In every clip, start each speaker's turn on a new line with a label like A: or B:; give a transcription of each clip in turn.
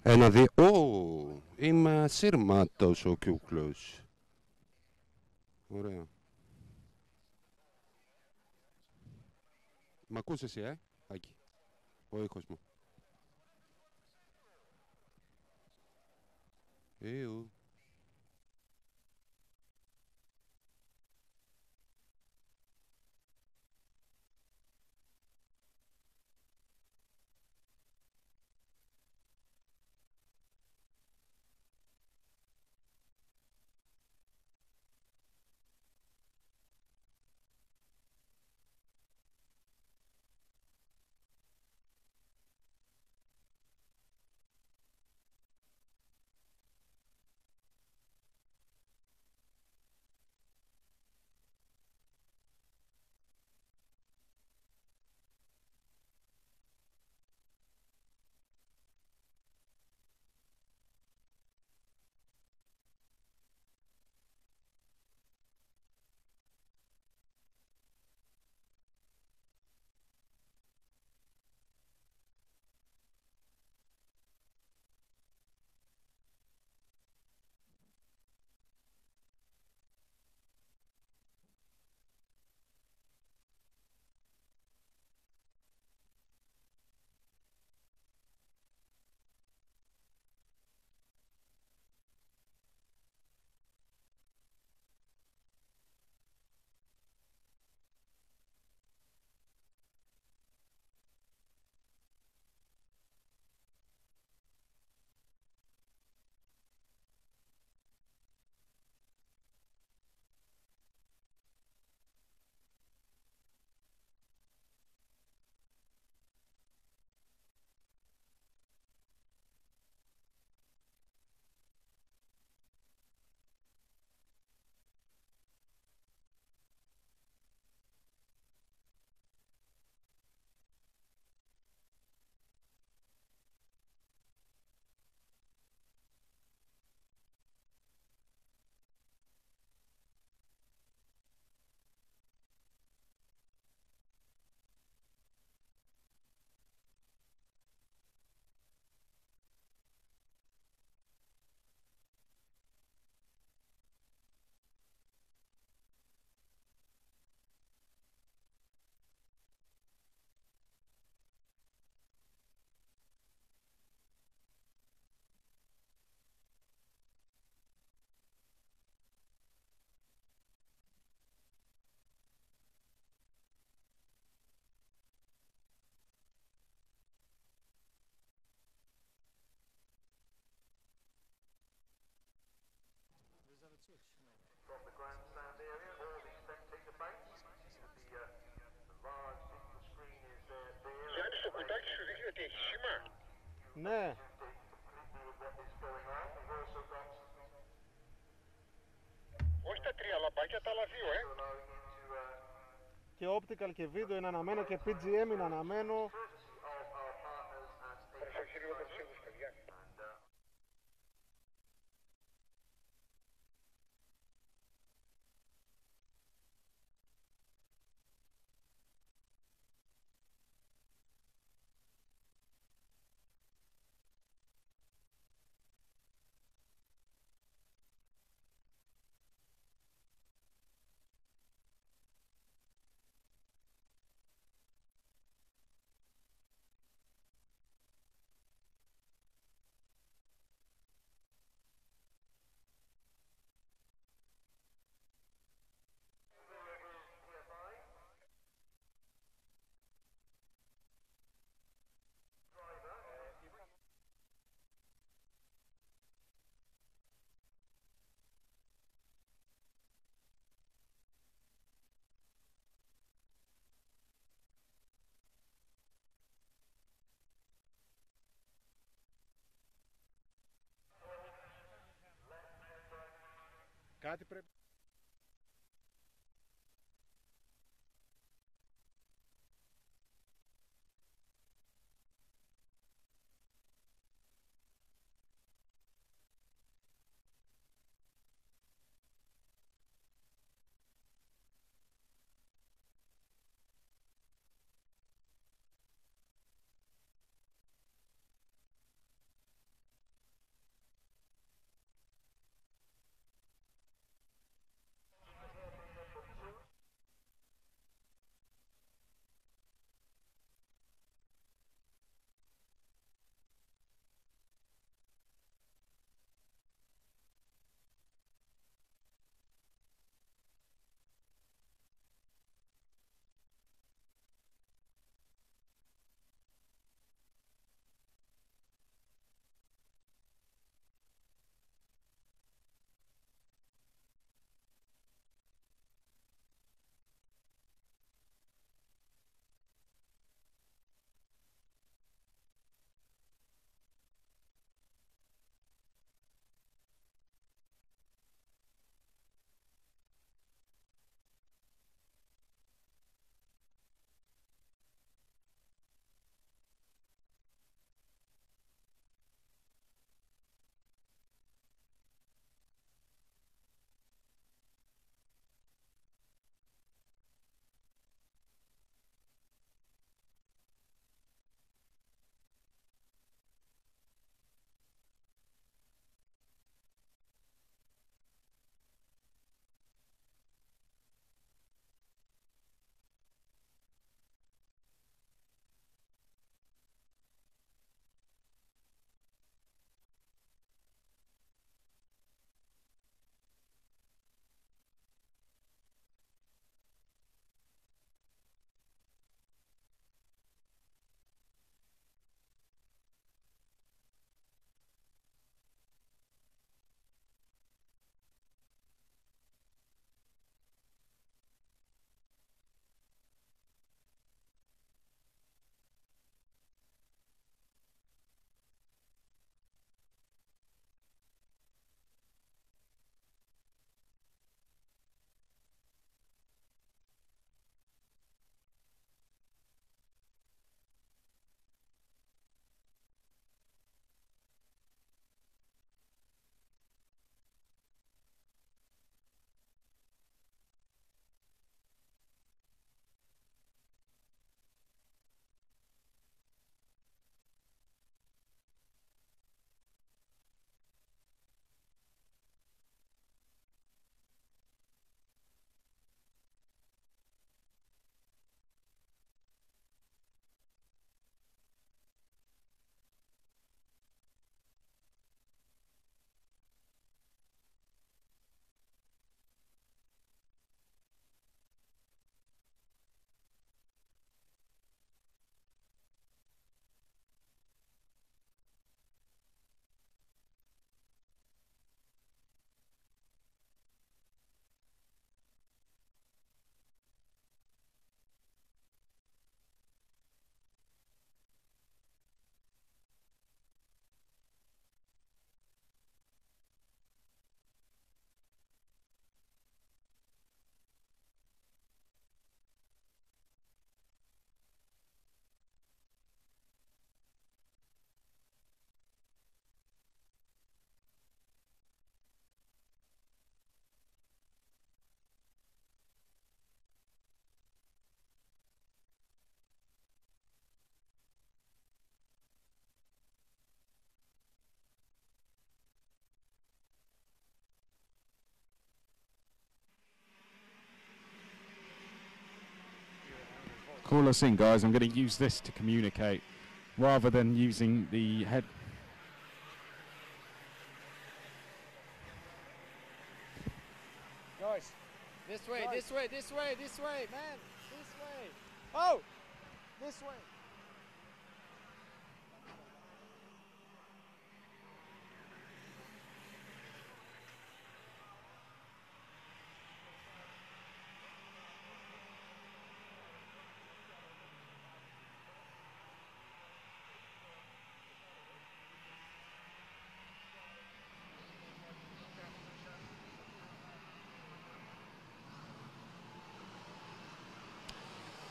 A: Ένα, δύο. Ω, είμαι ασύρματος ο κούκλος. Ωραία. Μ' ακούς εσύ, Άκη, ο ήχος μου. Ιου.
B: Γιάννη, στο κουτάκι σου δείχνει ότι έχει σήμα.
C: Ναι.
B: Όχι τα τρία λαμπάκια, τα άλλα δύο,
C: Και optical και βίντεο είναι αναμένο και PGM είναι αναμένο.
B: Προσοχή λίγο με τους είδους, παιδιά.
C: Κάτι πρέπει.
D: Call us in, guys. I'm going to use this to communicate rather than using the head.
E: Guys, this way, this way, this way, this way, man, this way. Oh, this way.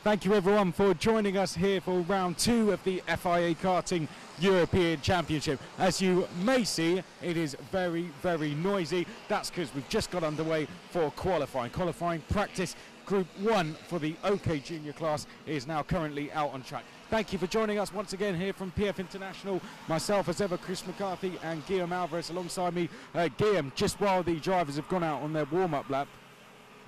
D: Thank you everyone for joining us here for round 2 of the FIA Karting European Championship. As you may see, it is very, very noisy. That's because we've just got underway for qualifying. Qualifying practice Group 1 for the OK Junior class is now currently out on track. Thank you for joining us once again here from PF International. Myself as ever, Chris McCarthy, and Guillaume Alvarez alongside me. Guillaume, just while the drivers have gone out on their warm-up lap,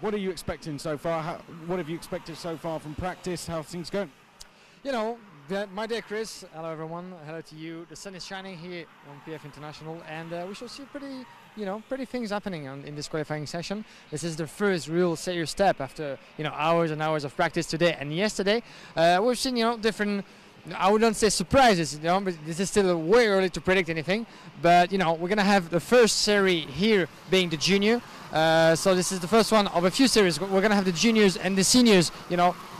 D: what are you expecting so far? What have you expected so far from practice? How are things going?
E: You know, my dear Chris, hello everyone, hello to you. The sun is shining here on PF International, and we shall see pretty things happening in this qualifying session. This is the first real serious step after hours and hours of practice today and yesterday. We've seen different, I wouldn't say surprises, but this is still way early to predict anything. But we're gonna have the first series here being the junior. So this is the first one of a few series. We're gonna have the juniors and the seniors,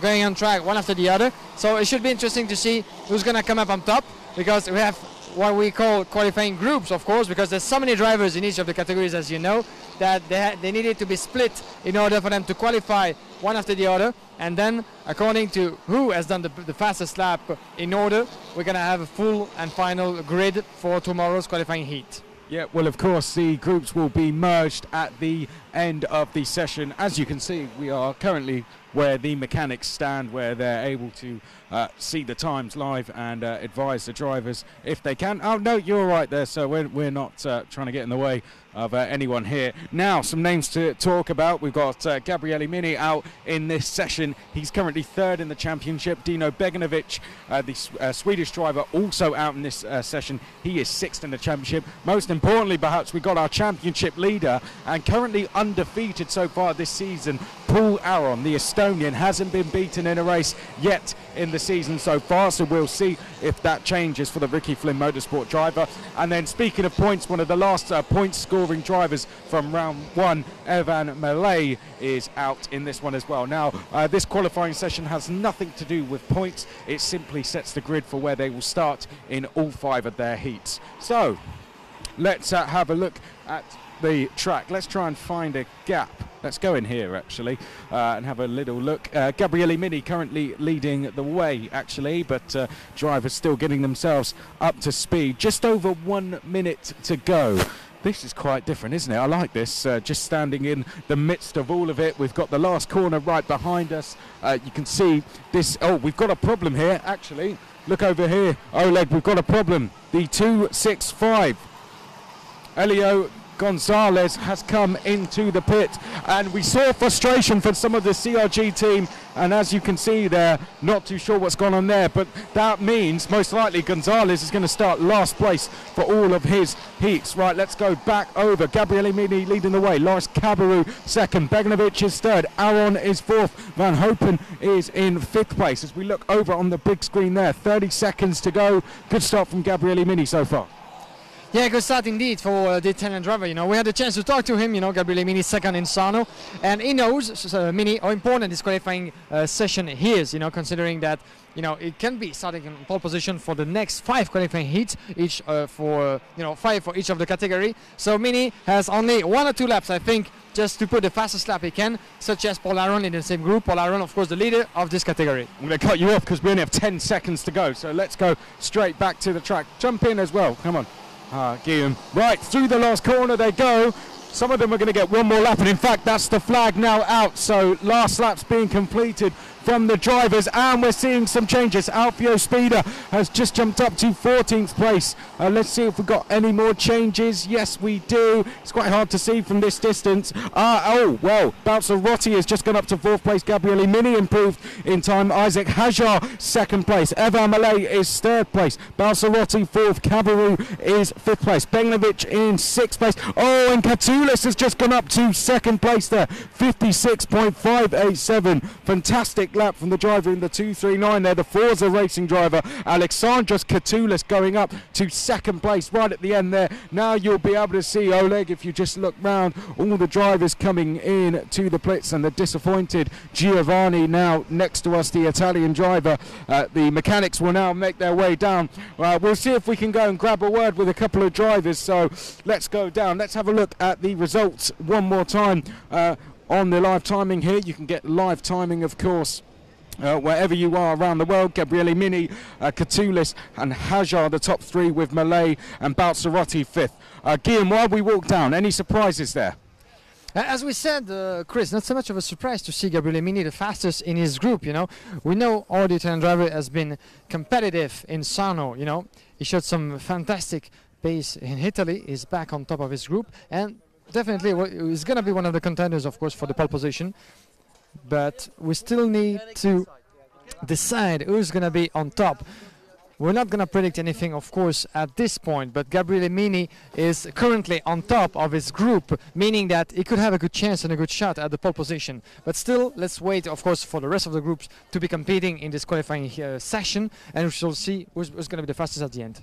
E: going on track one after the other. So it should be interesting to see who's gonna come up on top, because we have what we call qualifying groups, of course, because there's so many drivers in each of the categories, as you know, that they needed to be split in order for them to qualify one after the other. And then, according to who has done the fastest lap in order, we're gonna have a full and final grid for tomorrow's qualifying heat.
D: Yeah, well, of course, the groups will be merged at the end of the session. As you can see, we are currently where the mechanics stand, where they're able to see the times live and advise the drivers if they can. Oh, no, you're right there, so we're not trying to get in the way of anyone here. Now, some names to talk about. We've got Gabriel Mini out in this session. He's currently 3rd in the championship. Dino Beganovic, the Swedish driver, also out in this session. He is 6th in the championship. Most importantly, perhaps, we got our championship leader and currently undefeated so far this season, Paul Aron, the Estonian, hasn't been beaten in a race yet in the season so far, so we'll see if that changes for the Ricky Flynn Motorsport driver. And then, speaking of points, one of the last point scoring drivers from round 1, Evan Malay, is out in this one as well. Now, this qualifying session has nothing to do with points. It simply sets the grid for where they will start in all 5 of their heats. So let's have a look at the track. Let's try and find a gap. Let's go in here actually and have a little look. Gabriele Mini currently leading the way actually, but drivers still getting themselves up to speed. Just over 1 minute to go. This is quite different, isn't it? I like this, just standing in the midst of all of it. We've got the last corner right behind us. You can see this. Oh, we've got a problem here actually. Look over here, Oleg, we've got a problem. The 265 Elio Gonzalez has come into the pit, and we saw frustration from some of the CRG team, and as you can see, they're not too sure what's gone on there, but that means most likely Gonzalez is going to start last place for all of his heats. Right, let's go back over. Gabriele Mini leading the way, Loris Cabarou 2nd, Beganovic is 3rd, Aron is 4th, Van Hopen is in 5th place. As we look over on the big screen there, 30 seconds to go. Good start from Gabriele Mini so far.
E: Yeah, good start indeed for the Italian driver. We had a chance to talk to him, Gabriele Mini 2nd in Sarno, and he knows, Mini, how important this qualifying session is, considering that, it can be starting in pole position for the next 5 qualifying heats, each for, 5 for each of the category. So Mini has only 1 or 2 laps, I think, just to put the fastest lap he can, such as Paul Aron in the same group. Paul Aron, of course, the leader of this category.
D: I'm going to cut you off because we only have 10 seconds to go, so let's go straight back to the track. Jump in as well, come on. Guillaume. Right, through the last corner they go. Some of them are going to get one more lap, and in fact that's the flag now out, so last lap's being completed from the drivers, and we're seeing some changes. Alfio Speeder has just jumped up to 14th place. Let's see if we've got any more changes. Yes, we do. It's quite hard to see from this distance. Oh, well, Balsarotti has just gone up to 4th place. Gabriele Mini improved in time. Isaac Hajar, 2nd place. Evan Malay is 3rd place. Balsarotti, 4th. Cabarou is 5th place. Begnovic in 6th place. Oh, and Katoulis has just gone up to 2nd place there, 56.587. Fantastic lap from the driver in the 239 there, the Forza Racing driver Alexandros Katoulis going up to 2nd place right at the end there. Now you'll be able to see, Oleg, if you just look round, all the drivers coming in to the pits, and the disappointed Giovanni now next to us, the Italian driver. The mechanics will now make their way down. We'll see if we can go and grab a word with a couple of drivers, so let's go down. Let's have a look at the results one more time on the live timing here. You can get live timing, of course, wherever you are around the world. Gabriele Mini, Katoulis and Hajar the top 3, with Malay and Balsarotti 5th. Guillaume, while we walk down, any surprises there?
E: As we said, Chris, not so much of a surprise to see Gabriele Mini the fastest in his group, you know. We know our Italian driver has been competitive in Sarno, you know. He showed some fantastic pace in Italy. He's back on top of his group, and definitely he's going to be one of the contenders, of course, for the pole position. But we still need to decide who's going to be on top. We're not going to predict anything, of course, at this point, but Gabriele Mini is currently on top of his group, meaning that he could have a good chance and a good shot at the pole position. But still, let's wait, of course, for the rest of the groups to be competing in this qualifying session, and we shall see who's going to be the fastest at the end.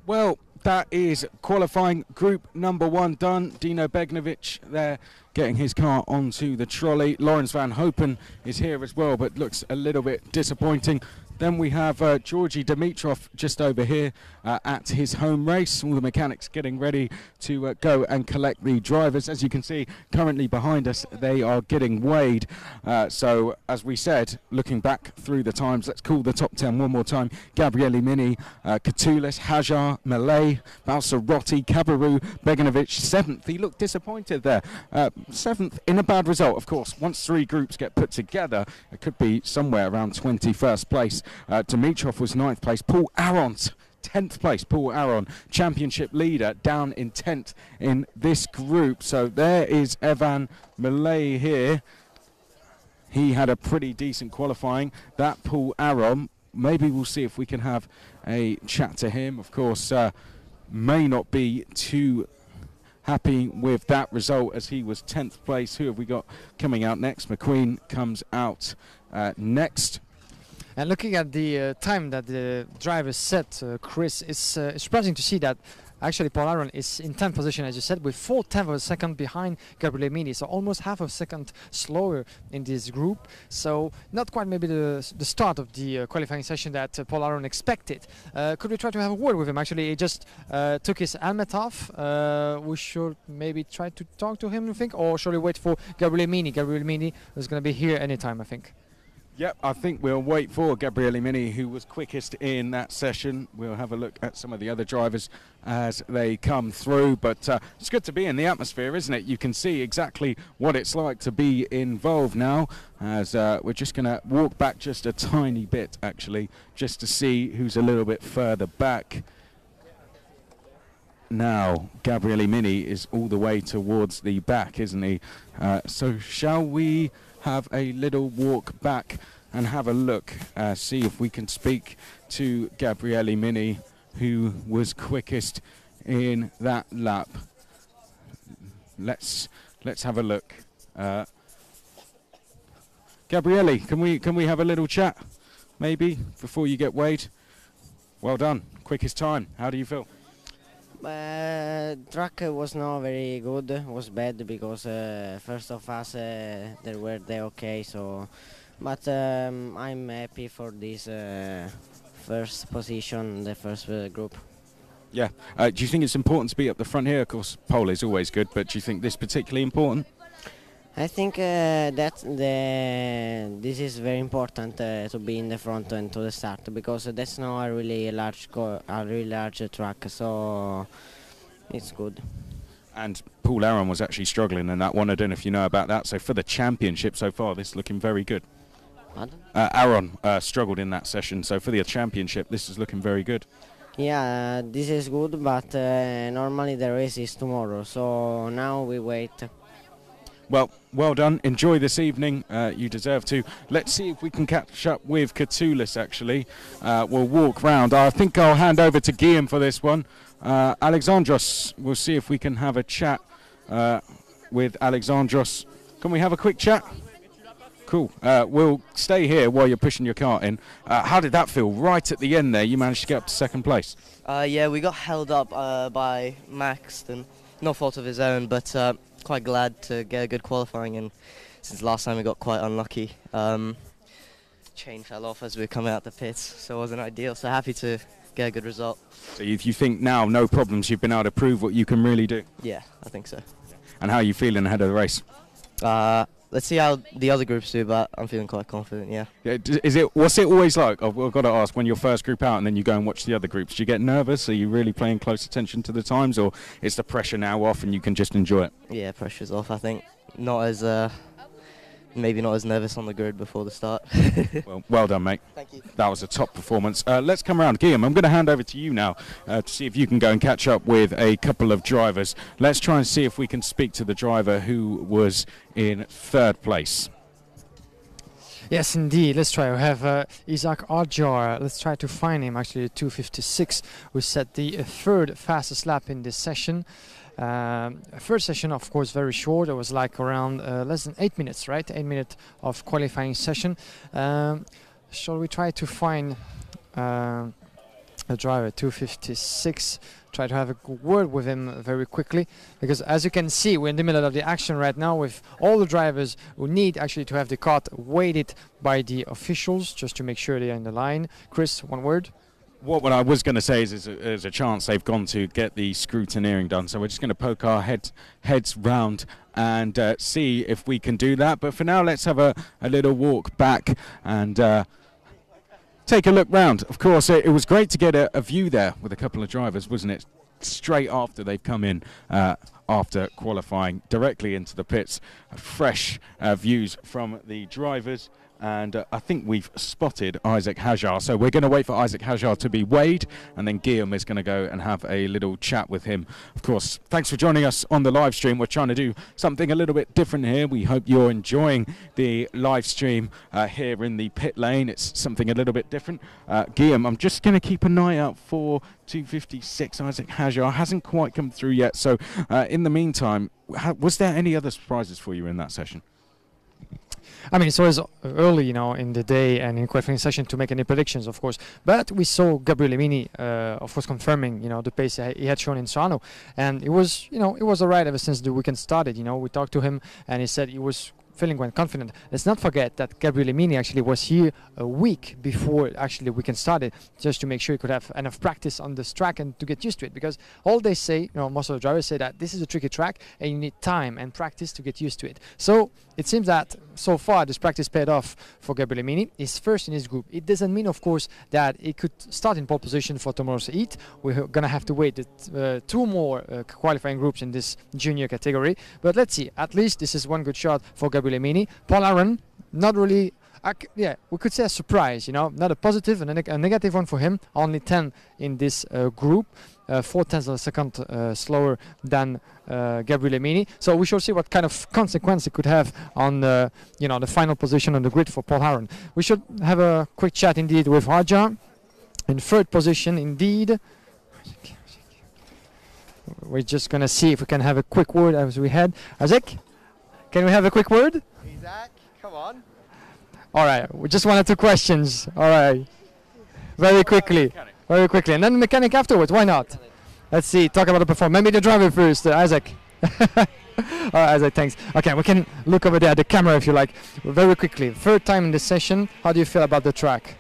D: Well, that is qualifying group number 1 done. Dino Begnovic there getting his car onto the trolley. Lawrence Van Hopen is here as well, but looks a little bit disappointing. Then we have Georgi Dimitrov just over here at his home race. All the mechanics getting ready to go and collect the drivers. As you can see, currently behind us, they are getting weighed. So, as we said, looking back through the times, let's call the top 10 one more time. Gabriele Mini, Katoulis, Hajar, Malay, Balsarotti, Cabarou, Beganovic, 7th. He looked disappointed there. 7th in a bad result, of course. Once 3 groups get put together, it could be somewhere around 21st place. Dimitrov was 9th place. Paul Aront, 10th place. Paul Aron, championship leader, down in 10th in this group. So there is Evan Malay here. He had a pretty decent qualifying. That Paul Aron, maybe we'll see if we can have a chat to him. Of course, may not be too happy with that result, as he was 10th place. Who have we got coming out next? McQueen comes out next.
E: And looking at the time that the driver set, Chris, it's surprising to see that actually Paul Aron is in 10th position, as you said, with 4/10 of a second behind Gabriele Mini, so almost half a second slower in this group. So not quite maybe the start of the qualifying session that Paul Aron expected. Could we try to have a word with him? Actually, he just took his helmet off. We should maybe try to talk to him, you think, or should we wait for Gabriele Mini? Gabriele Mini is going to be here anytime, I think.
D: Yep, I think we'll wait for Gabriele Mini, who was quickest in that session. We'll have a look at some of the other drivers as they come through. But it's good to be in the atmosphere, isn't it? You can see exactly what it's like to be involved now, as we're just going to walk back just a tiny bit, actually, just to see who's a little bit further back. Now, Gabriele Mini is all the way towards the back, isn't he? So shall we have a little walk back and have a look, see if we can speak to Gabriele Mini, who was quickest in that lap. Let's have a look. Gabriele, can we have a little chat, maybe, before you get weighed? Well done, quickest time. How do you feel?
F: Track was not very good, was bad because first of us they were okay, so but I'm happy for this first position, the first group.
D: Yeah, do you think it's important to be up the front here? Of course, pole is always good, but do you think this particularly important?
F: I think that this is very important to be in the front and to the start, because that's not a really large track, so it's good.
D: And Paul Aron was actually struggling in that one. I don't know if you know about that. So for the championship so far, this is looking very good.
F: Pardon?
D: Aaron struggled in that session, so for the championship, this is looking very good.
F: Yeah, this is good, but normally the race is tomorrow, so now we wait.
D: Well, well done. Enjoy this evening. You deserve to. Let's see if we can catch up with Katulis, actually. We'll walk round. I think I'll hand over to Guillaume for this one. Alexandros, we'll see if we can have a chat with Alexandros. Can we have a quick chat? Cool. We'll stay here while you're pushing your cart in. How did that feel? Right at the end there, you managed to get up to second place.
G: Yeah, we got held up by Maxton. No fault of his own, but quite glad to get a good qualifying. And since last time we got quite unlucky, chain fell off as we were coming out the pits, so it wasn't ideal. So happy to get a good result.
D: So you think now, no problems, you've been able to prove what you can really do?
G: Yeah, I think so.
D: And how are you feeling ahead of the race?
G: Let's see how the other groups do, but I'm feeling quite confident, yeah.
D: What's it always like? I've got to ask, when you're first group out and then you go and watch the other groups, do you get nervous? Are you really paying close attention to the times, or is the pressure now off and you can just enjoy it?
G: Yeah, pressure's off, I think. Not as, maybe not as nervous on the grid before the start.
D: Well done, mate.
G: Thank you.
D: That was a top performance. Let's come around. Guillaume, I'm going to hand over to you now to see if you can go and catch up with a couple of drivers. Let's try and see if we can speak to the driver who was in third place.
E: Yes, indeed. Let's try. We have Isaac Arjar. Let's try to find him. Actually, 2:56. We set the third fastest lap in this session. First session, of course, very short. It was like around less than 8 minutes, right? 8 minutes of qualifying session. Shall we try to find a driver? 2:56. Try to have a word with him very quickly, because as you can see, we're in the middle of the action right now with all the drivers who need actually to have the cart weighted by the officials just to make sure they're in the line. Chris, one word.
D: What I was going to say is there's a chance they've gone to get the scrutineering done, so we're just going to poke our heads round and see if we can do that. But for now, let's have a little walk back and take a look round. Of course, it was great to get a view there with a couple of drivers, wasn't it? Straight after they've come in after qualifying directly into the pits. Fresh views from the drivers. And I think we've spotted Isaac Hajar. So we're going to wait for Isaac Hajar to be weighed, and then Guillaume is going to go and have a little chat with him. Of course, thanks for joining us on the live stream. We're trying to do something a little bit different here. We hope you're enjoying the live stream here in the pit lane. It's something a little bit different. Guillaume, I'm just going to keep an eye out for 2:56. Isaac Hajar hasn't quite come through yet. So in the meantime, was there any other surprises for you in that session?
E: I mean, it's always early, in the day and in qualifying session to make any predictions, of course. But we saw Gabriel Emini, of course, confirming, the pace he had shown in Sarno, and it was, it was alright ever since the weekend started. We talked to him, and he said he was feeling quite confident. Let's not forget that Gabriel Emini actually was here a week before actually the weekend started, just to make sure he could have enough practice on this track and to get used to it. Because all they say, most of the drivers say that this is a tricky track and you need time and practice to get used to it. So it seems that so far this practice paid off for Gabriel Emini. He's first in his group. It doesn't mean, of course, that he could start in pole position for tomorrow's heat. We're going to have to wait two more qualifying groups in this junior category. But let's see. At least this is one good shot for Gabriel Emini. Paul Aaron, not really, we could say a surprise, not a positive and a negative one for him. Only 10 in this group, 4/10 of a second slower than Gabriel Emini. So we shall see what kind of consequence it could have on the final position on the grid for Paul Aaron. We should have a quick chat indeed with Raja in third position indeed. We're just gonna see if we can have a quick word as we head. Isaac, can we have a quick word?
H: Isaac, come on.
E: All right, we just one or two questions. All right, very quickly. And then the mechanic afterwards, why not? Let's see, talk about the performance. Maybe the driver first, Isaac. All right, Isaac, thanks. Okay, we can look over there at the camera if you like. Very quickly, third time in the session, how do you feel about the track?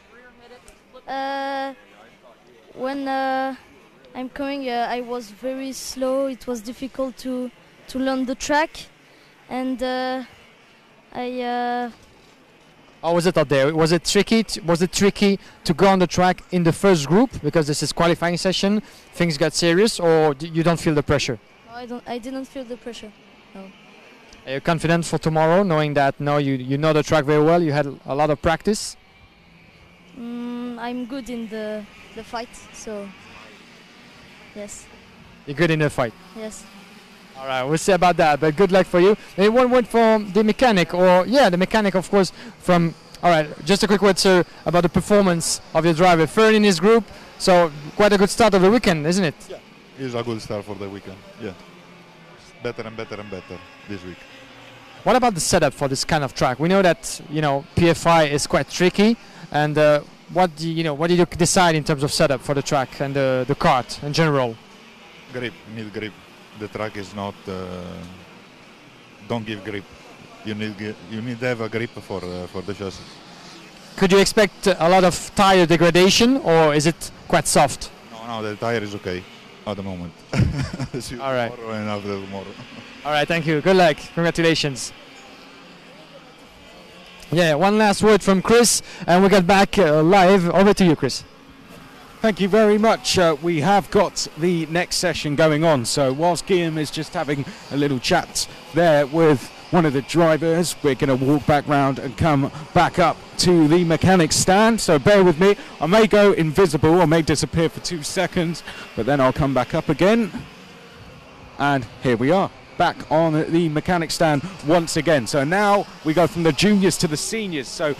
I: When I'm coming, I was very slow. It was difficult to learn the track. And
E: how was it out there? Was it tricky? Was it tricky to go on the track in the first group because this is qualifying session? Things got serious, or you don't feel the pressure?
I: No, I didn't feel the pressure. No.
E: Are you confident for tomorrow, knowing that now you know the track very well, you had a lot of practice?
I: I'm good in the fight, so yes.
E: You're good in the fight?
I: Yes.
E: All right, we'll see about that, but good luck for you. And one word from the mechanic, or yeah, the mechanic, of course, from... All right, just a quick word, sir, about the performance of your driver. Third in his group, so quite a good start of the weekend, isn't it?
H: Yeah, it's a good start for the weekend, yeah. Better and better and better this week.
E: What about the setup for this kind of track? We know that, PFI is quite tricky, and what did you decide in terms of setup for the track and the kart in general?
H: Grip, need grip. The track is not, don't give grip. You need to have a grip for the chassis.
E: Could you expect a lot of tire degradation, or is it quite soft?
H: No, the tire is okay at the moment.
E: All right.
H: Tomorrow and after tomorrow.
E: All right, thank you. Good luck. Congratulations. Yeah, one last word from Chris, and we get back live. Over to you, Chris.
D: Thank you very much. We have got the next session going on. So whilst Guillaume is just having a little chat there with one of the drivers, we're going to walk back round and come back up to the mechanics stand. So bear with me. I may go invisible, I may disappear for 2 seconds, but then I'll come back up again. And here we are, back on the mechanics stand once again. So now we go from the juniors to the seniors. So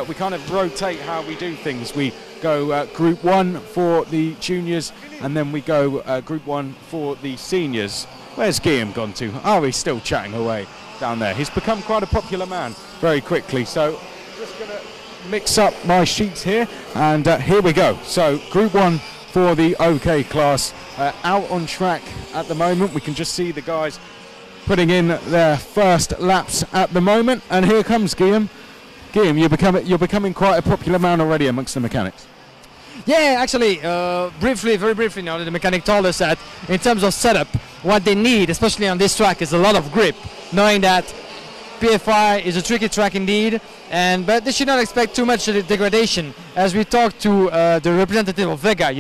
D: we kind of rotate how we do things. We go group 1 for the juniors, and then we go group 1 for the seniors. Where's Guillaume gone to? Oh, he's still chatting away down there. He's become quite a popular man very quickly. So just going to mix up my sheets here, and here we go. So group 1 for the OK class, out on track at the moment. We can just see the guys putting in their first laps at the moment, and here comes Guillaume. Guillaume, you're becoming quite a popular man already amongst the mechanics.
E: Yeah, actually, very briefly now, the mechanic told us that in terms of setup, what they need, especially on this track, is a lot of grip, knowing that PFI is a tricky track indeed, but they should not expect too much degradation. As we talked to the representative of Vega,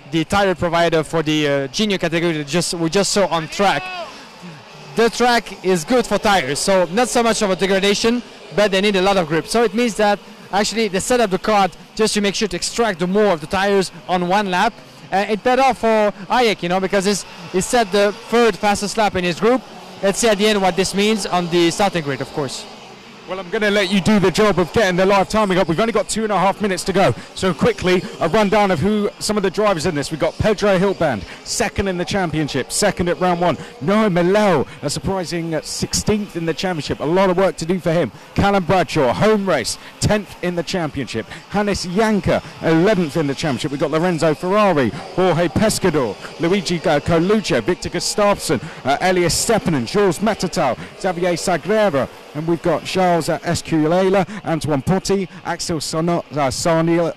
E: the tire provider for the junior category that we just saw on track, the track is good for tires, so not so much of a degradation, but they need a lot of grip. So it means that actually they set up the kart just to make sure to extract the more of the tires on one lap. It paid off for Hayek, because he set the third fastest lap in his group. Let's see at the end what this means on the starting grid, of course.
D: Well, I'm going to let you do the job of getting the live timing up. We've only got 2.5 minutes to go. So quickly, a rundown of who some of the drivers in this. We've got Pedro Hiltbrand, second in the championship, second at round 1. Noah Millet, a surprising 16th in the championship. A lot of work to do for him. Callum Bradshaw, home race, 10th in the championship. Hannes Janka, 11th in the championship. We've got Lorenzo Ferrari, Jorge Pescador, Luigi Colucci, Victor Gustafsson, Elias Stepanen, Jules Matatal, Xavier Sagrera, and we've got Charles Escuela, Antoine Potti, Axel Sarnila.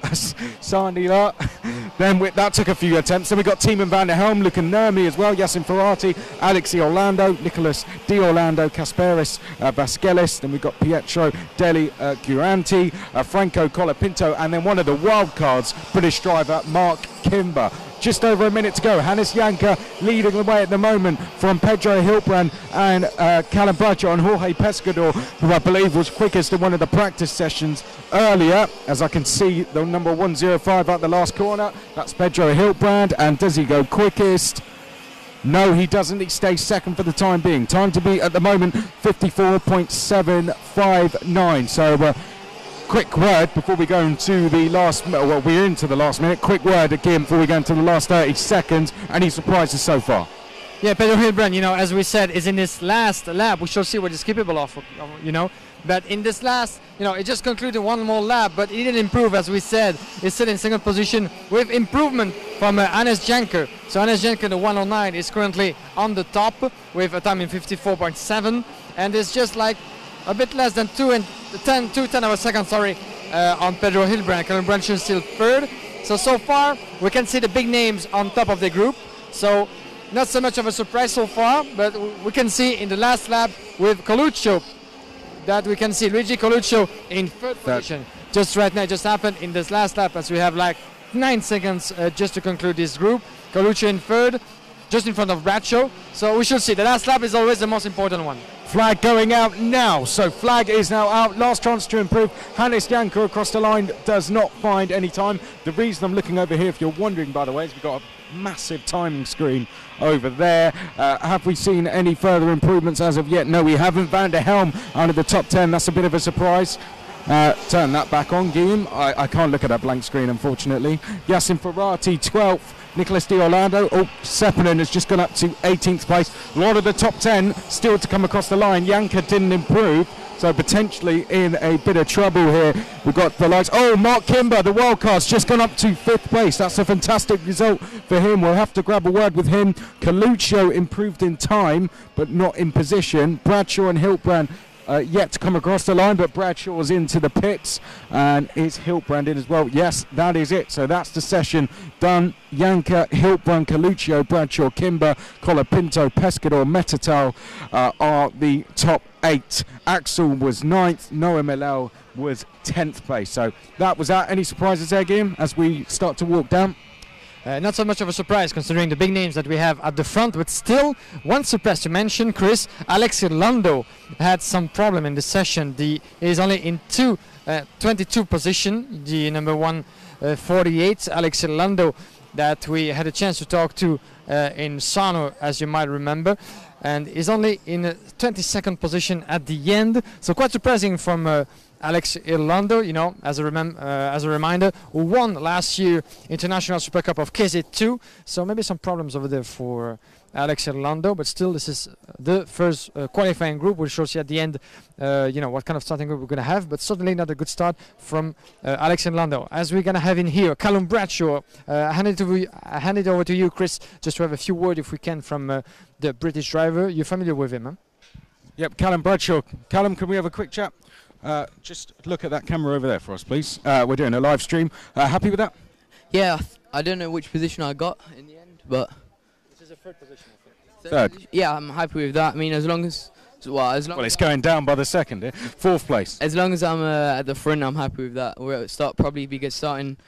D: Then that took a few attempts. Then we've got Tiemann van der Helm, Luca Nurmi as well, Yassin Ferrati, Alex Orlando, Nicholas Di Orlando, Kasparis Vasquez. Then we've got Pietro Deli Guranti, Franco Colapinto, and then one of the wild cards, British driver Mark Kimber. Just over a minute to go. Hannes Janka leading the way at the moment from Pedro Hiltbrand and Callum Bradshaw and Jorge Pescador, who I believe was quickest in one of the practice sessions earlier. As I can see, the number 105 out the last corner. That's Pedro Hiltbrand. And does he go quickest? No, he doesn't. He stays second for the time being. Time to beat at the moment, 54.759. So quick word before we go into the last, well, we're into the last minute. Quick word again before we go into the last 30 seconds. Any surprises so far?
E: Yeah, Pedro Hiltbrand, as we said, is in this last lap. We shall see what he's capable of, But in this last, it just concluded one more lap, but he didn't improve, as we said. He's still in second position with improvement from Hannes Janka. So Hannes Janka, the 109, is currently on the top with a time in 54.7. And it's just like a bit less than 2/10 of a second, on Pedro Hiltbrand. Callum Bradshaw still third. So far, we can see the big names on top of the group. So not so much of a surprise so far, but we can see in the last lap with Colucci that we can see Luigi Colucci in third position. Just right now, it just happened in this last lap, as we have like 9 seconds just to conclude this group. Colucci in third. just in front of Bradshaw. So we should see. The last lap is always the most important one.
D: Flag going out now. So flag is now out. Last chance to improve. Hannes Janka across the line does not find any time. The reason I'm looking over here, if you're wondering, by the way, is we've got a massive timing screen over there. Have we seen any further improvements as of yet? No, we haven't. Van der Helm out of the top 10. That's a bit of a surprise. Turn that back on, Guillaume. I can't look at that blank screen, unfortunately. Yassin Ferrati, 12th. Nicholas Di Orlando. Oh, Sepinen has just gone up to 18th place. A lot of the top 10 still to come across the line. Janka didn't improve, so potentially in a bit of trouble here. We've got the likes. Oh, Mark Kimber, the wildcard's just gone up to 5th place. That's a fantastic result for him. We'll have to grab a word with him. Coluccio improved in time, but not in position. Bradshaw and Hiltbrand yet to come across the line, but Bradshaw's into the pits, and is Hiltbrand in as well? Yes, that is it. So that's the session done. Janka, Hiltbrand, Coluccio, Bradshaw, Kimber, Colapinto, Pescador, Metatal are the top 8. Axel was 9th. Noah Milel was 10th place. So that was that. Any surprises there, Guillaume, as we start to walk down?
E: Not so much of a surprise considering the big names that we have at the front, but still one surprise to mention, Chris. Alex Irlando had some problem in the session. He is only in 22 position, the number 148, Alex Irlando, that we had a chance to talk to in Sano, as you might remember, and is only in a 22nd position at the end. So quite surprising from Alex Irlando, you know, as a reminder, who won last year International Super Cup of KZ2. So maybe some problems over there for Alex Irlando, but still this is the first qualifying group. We'll show you at the end, you know, what kind of starting group we're going to have, but certainly not a good start from Alex Irlando. As we're going to have in here, Callum Bradshaw. I hand it over to you, Chris, just to have a few words, if we can, from the British driver. You're familiar with him, huh?
D: Yep, Callum Bradshaw. Callum, can we have a quick chat? Just look at that camera over there for us, please. We're doing a live stream. Happy with that?
J: Yeah, I don't know which position I got in the end, but
E: this is a third position, I think.
D: Third.
J: Yeah, I'm happy with that. I mean, as long as
D: it's going down by the second. 4th place.
J: As long as I'm at the front, I'm happy with that. We'll probably be good starting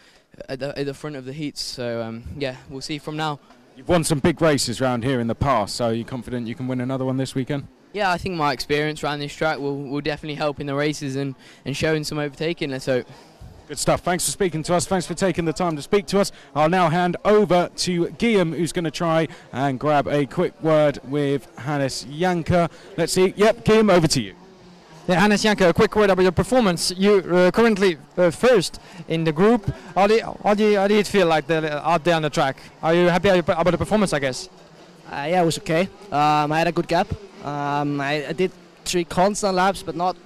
J: at the front of the heats. So yeah, we'll see from now.
D: You've won some big races around here in the past, so are you confident you can win another one this weekend?
J: Yeah, I think my experience around this track will definitely help in the races and showing some overtaking, let's hope.
D: Good stuff. Thanks for speaking to us. Thanks for taking the time to speak to us. I'll now hand over to Guillaume, who's going to try and grab a quick word with Hannes Janka. Let's see. Yep, Guillaume, over to you.
E: Yeah, Hannes Janka, a quick word about your performance. You're currently first in the group. How do you feel like out there on the track? Are you happy about the performance, I guess?
K: Yeah, it was okay. I had a good gap. I did 3 constant laps, but not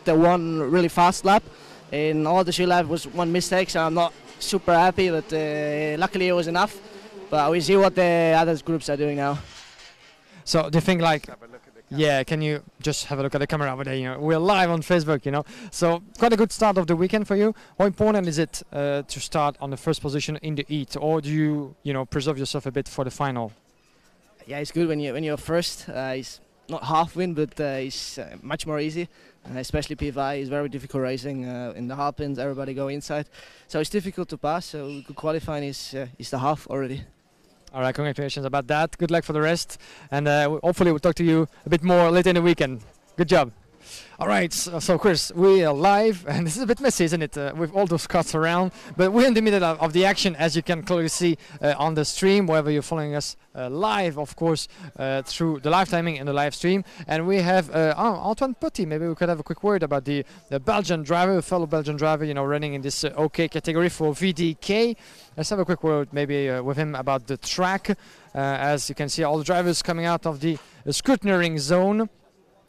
K: the one really fast lap. In all the 3 laps was one mistake, so I'm not super happy, but luckily it was enough. But we see what the other groups are doing now.
E: So do you think, like, yeah, can you just have a look at the camera over there? You know, we're live on Facebook, you know. So quite a good start of the weekend for you. How important is it to start on the first position in the heat, or do you know, preserve yourself a bit for the final?
K: Yeah, it's good when you're first. It's not half win, but it's much more easy. Especially P5 is very difficult racing in the hairpins. Everybody go inside, so it's difficult to pass. So good qualifying is the half already.
E: All right, congratulations about that. Good luck for the rest, and hopefully we'll talk to you a bit more later in the weekend. Good job. All right, so Chris, we are live, and this is a bit messy, isn't it, with all those cars around, but we're in the middle of the action, as you can clearly see on the stream, wherever you're following us live, of course, through the live timing and the live stream. And we have Antoine Petit. Maybe we could have a quick word about the Belgian driver, a fellow Belgian driver, you know, running in this OK category for VDK. Let's have a quick word maybe with him about the track. As you can see, all the drivers coming out of the scrutineering zone.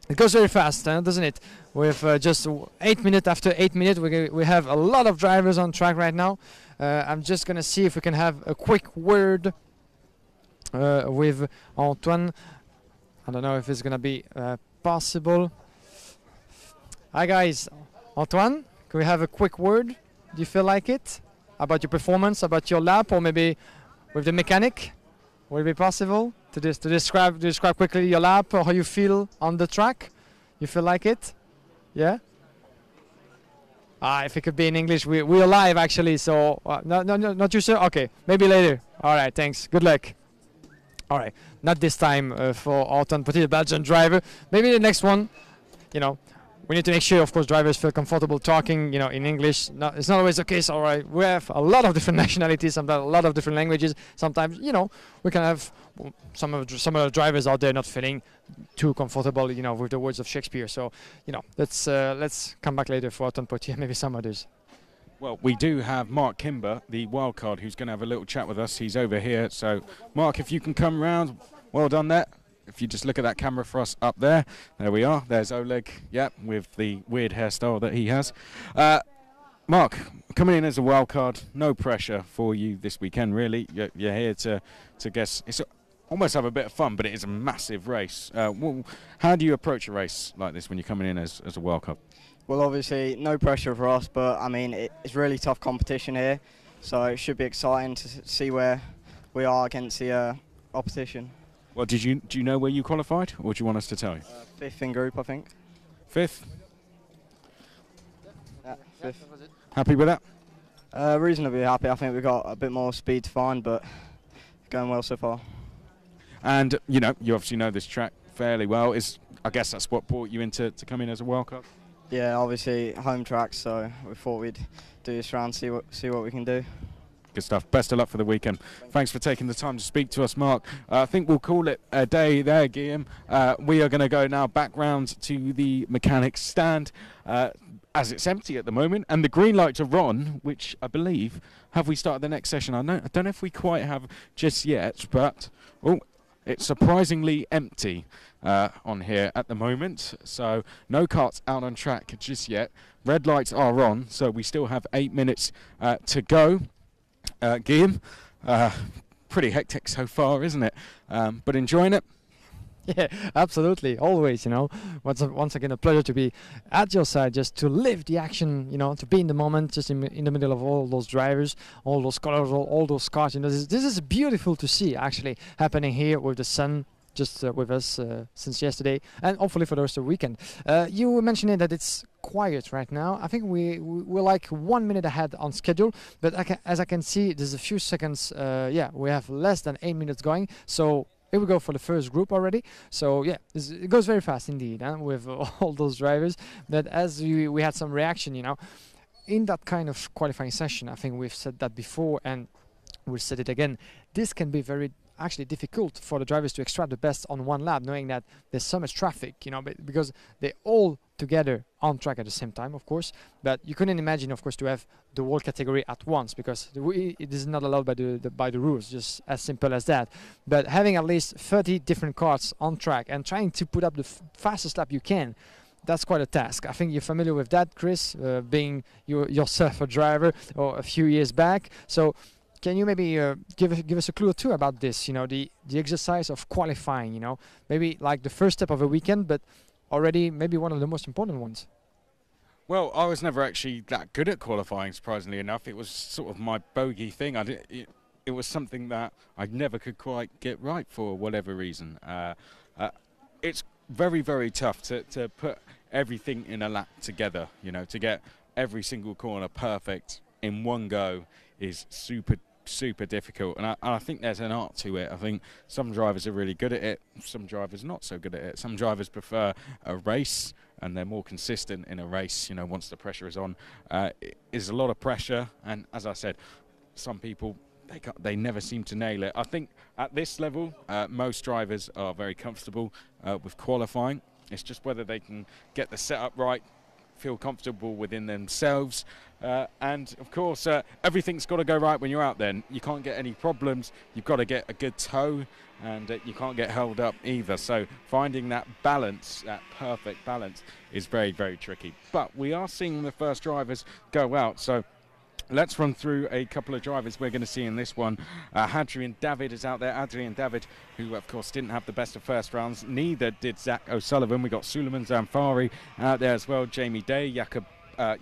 E: It goes very fast, doesn't it? With just 8 minutes after 8 minutes, we have a lot of drivers on track right now. I'm just going to see if we can have a quick word with Antoine. I don't know if it's going to be possible. Hi guys, Antoine, can we have a quick word? Do you feel like it? About your performance, about your lap, or maybe with the mechanic? Would it be possible to describe quickly your lap or how you feel on the track? You feel like it? Yeah? If it could be in English, we're live actually, so no, not you, sir? Okay, maybe later. All right, thanks. Good luck. All right, not this time for Anton Petit, the Belgian driver. Maybe the next one, you know, we need to make sure, of course, drivers feel comfortable talking, you know, in English. It's not always the case. All right, we have a lot of different nationalities, sometimes a lot of different languages. Sometimes, you know, we can have some of the drivers out there not feeling too comfortable, you know, with the words of Shakespeare. So, you know, let's come back later for Anton Petit and maybe some others.
D: Well, we do have Mark Kimber, the wildcard, who's going to have a little chat with us. He's over here. So, Mark, if you can come round, well done there. If you just look at that camera for us up there, there we are. There's Oleg, yep, with the weird hairstyle that he has. Mark, coming in as a wildcard, no pressure for you this weekend, really. You're here to guess. It's almost have a bit of fun, but it is a massive race. How do you approach a race like this when you're coming in as a wildcard?
L: Well, obviously, no pressure for us, but I mean, it's really tough competition here, so it should be exciting to see where we are against the opposition.
D: Well, do you know where you qualified, or do you want us to tell you?
L: Fifth in group, I think.
D: Fifth?
L: Yeah, fifth.
D: Happy with that?
L: Reasonably happy. I think we've got a bit more speed to find, but going well so far.
D: And, you know, you obviously know this track fairly well. I guess that's what brought you into to come in as a wildcard?
L: Yeah, obviously home track, so we thought we'd do this round, see what we can do.
D: Good stuff. Best of luck for the weekend. Thanks for taking the time to speak to us, Mark. I think we'll call it a day there, Guillaume. We are going to go now back round to the mechanics stand as it's empty at the moment, and the green lights are on, which I believe, have we started the next session? I don't know if we quite have just yet, but it's surprisingly empty on here at the moment, so no karts out on track just yet. Red lights are on, so we still have 8 minutes to go. Guillaume, pretty hectic so far, isn't it? But enjoying it?
E: Yeah, absolutely. Always, you know. Once again, a pleasure to be at your side, just to live the action, you know, to be in the moment, just in the middle of all those drivers, all those colors, all those cars. You know, this is beautiful to see, actually, happening here with the sun just with us since yesterday, and hopefully for the rest of the weekend. You were mentioning that it's quiet right now. I think we're like 1 minute ahead on schedule, but as I can see, there's a few seconds. Yeah, we have less than 8 minutes going, so here we go for the first group already. So yeah, it goes very fast indeed, with all those drivers. But as we had some reaction, you know, in that kind of qualifying session, I think we've said that before and we'll say it again, this can be very actually difficult for the drivers to extract the best on one lap, knowing that there's so much traffic, you know, because they're all together on track at the same time, of course. But you couldn't imagine, of course, to have the whole category at once, because it is not allowed by the rules, just as simple as that. But having at least 30 different karts on track and trying to put up the fastest lap you can, that's quite a task. I think you're familiar with that, Chris, being yourself a driver or a few years back. So can you maybe give us a clue or two about this, you know, the exercise of qualifying, you know, maybe like the first step of a weekend, but already maybe one of the most important ones?
D: Well, I was never actually that good at qualifying, surprisingly enough. It was sort of my bogey thing. It was something that I never could quite get right for whatever reason. It's very, very tough to put everything in a lap together, you know, to get every single corner perfect in one go is super difficult, and I think there's an art to it. I think some drivers are really good at it, some drivers not so good at it. Some drivers prefer a race and they're more consistent in a race, you know, once the pressure is on. It is a lot of pressure, and as I said, some people they never seem to nail it. I think at this level most drivers are very comfortable with qualifying. It's just whether they can get the setup right, feel comfortable within themselves, and of course everything's got to go right when you're out there. You can't get any problems, you've got to get a good tow, and you can't get held up either. So finding that balance, that perfect balance, is very, very tricky. But we are seeing the first drivers go out, so let's run through a couple of drivers we're going to see in this one. Adrian David is out there. Adrian David, who of course didn't have the best of first rounds. Neither did Zach O'Sullivan. We got Suleiman Zamfari out there as well. Jamie Day, Jakob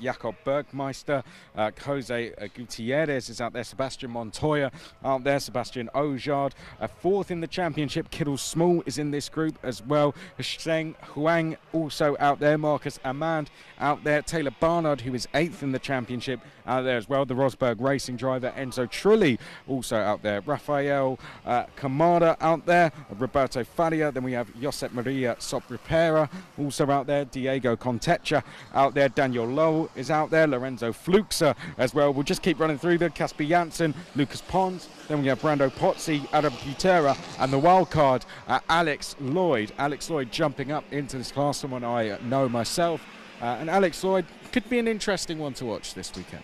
D: Jakob Bergmeister, Jose Gutierrez is out there, Sebastian Montoya out there, Sebastian Ojard. Fourth in the championship, Kirill Small is in this group as well. Sheng Huang also out there, Marcus Amand out there, Taylor Barnard, who is 8th in the championship, out there as well. The Rosberg Racing driver Enzo Trulli also out there. Rafael Camara out there, Roberto Faria. Then we have Josep Maria Sopripera also out there. Diego Contecha out there. Daniel Lowe is out there. Lorenzo Fluxa as well. We'll just keep running through them. Casper Janssen, Lucas Pons. Then we have Brando Pozzi, Adam Butera, and the wild card, Alex Lloyd. Alex Lloyd jumping up into this class, someone I know myself. And Alex Lloyd could be an interesting one to watch this weekend.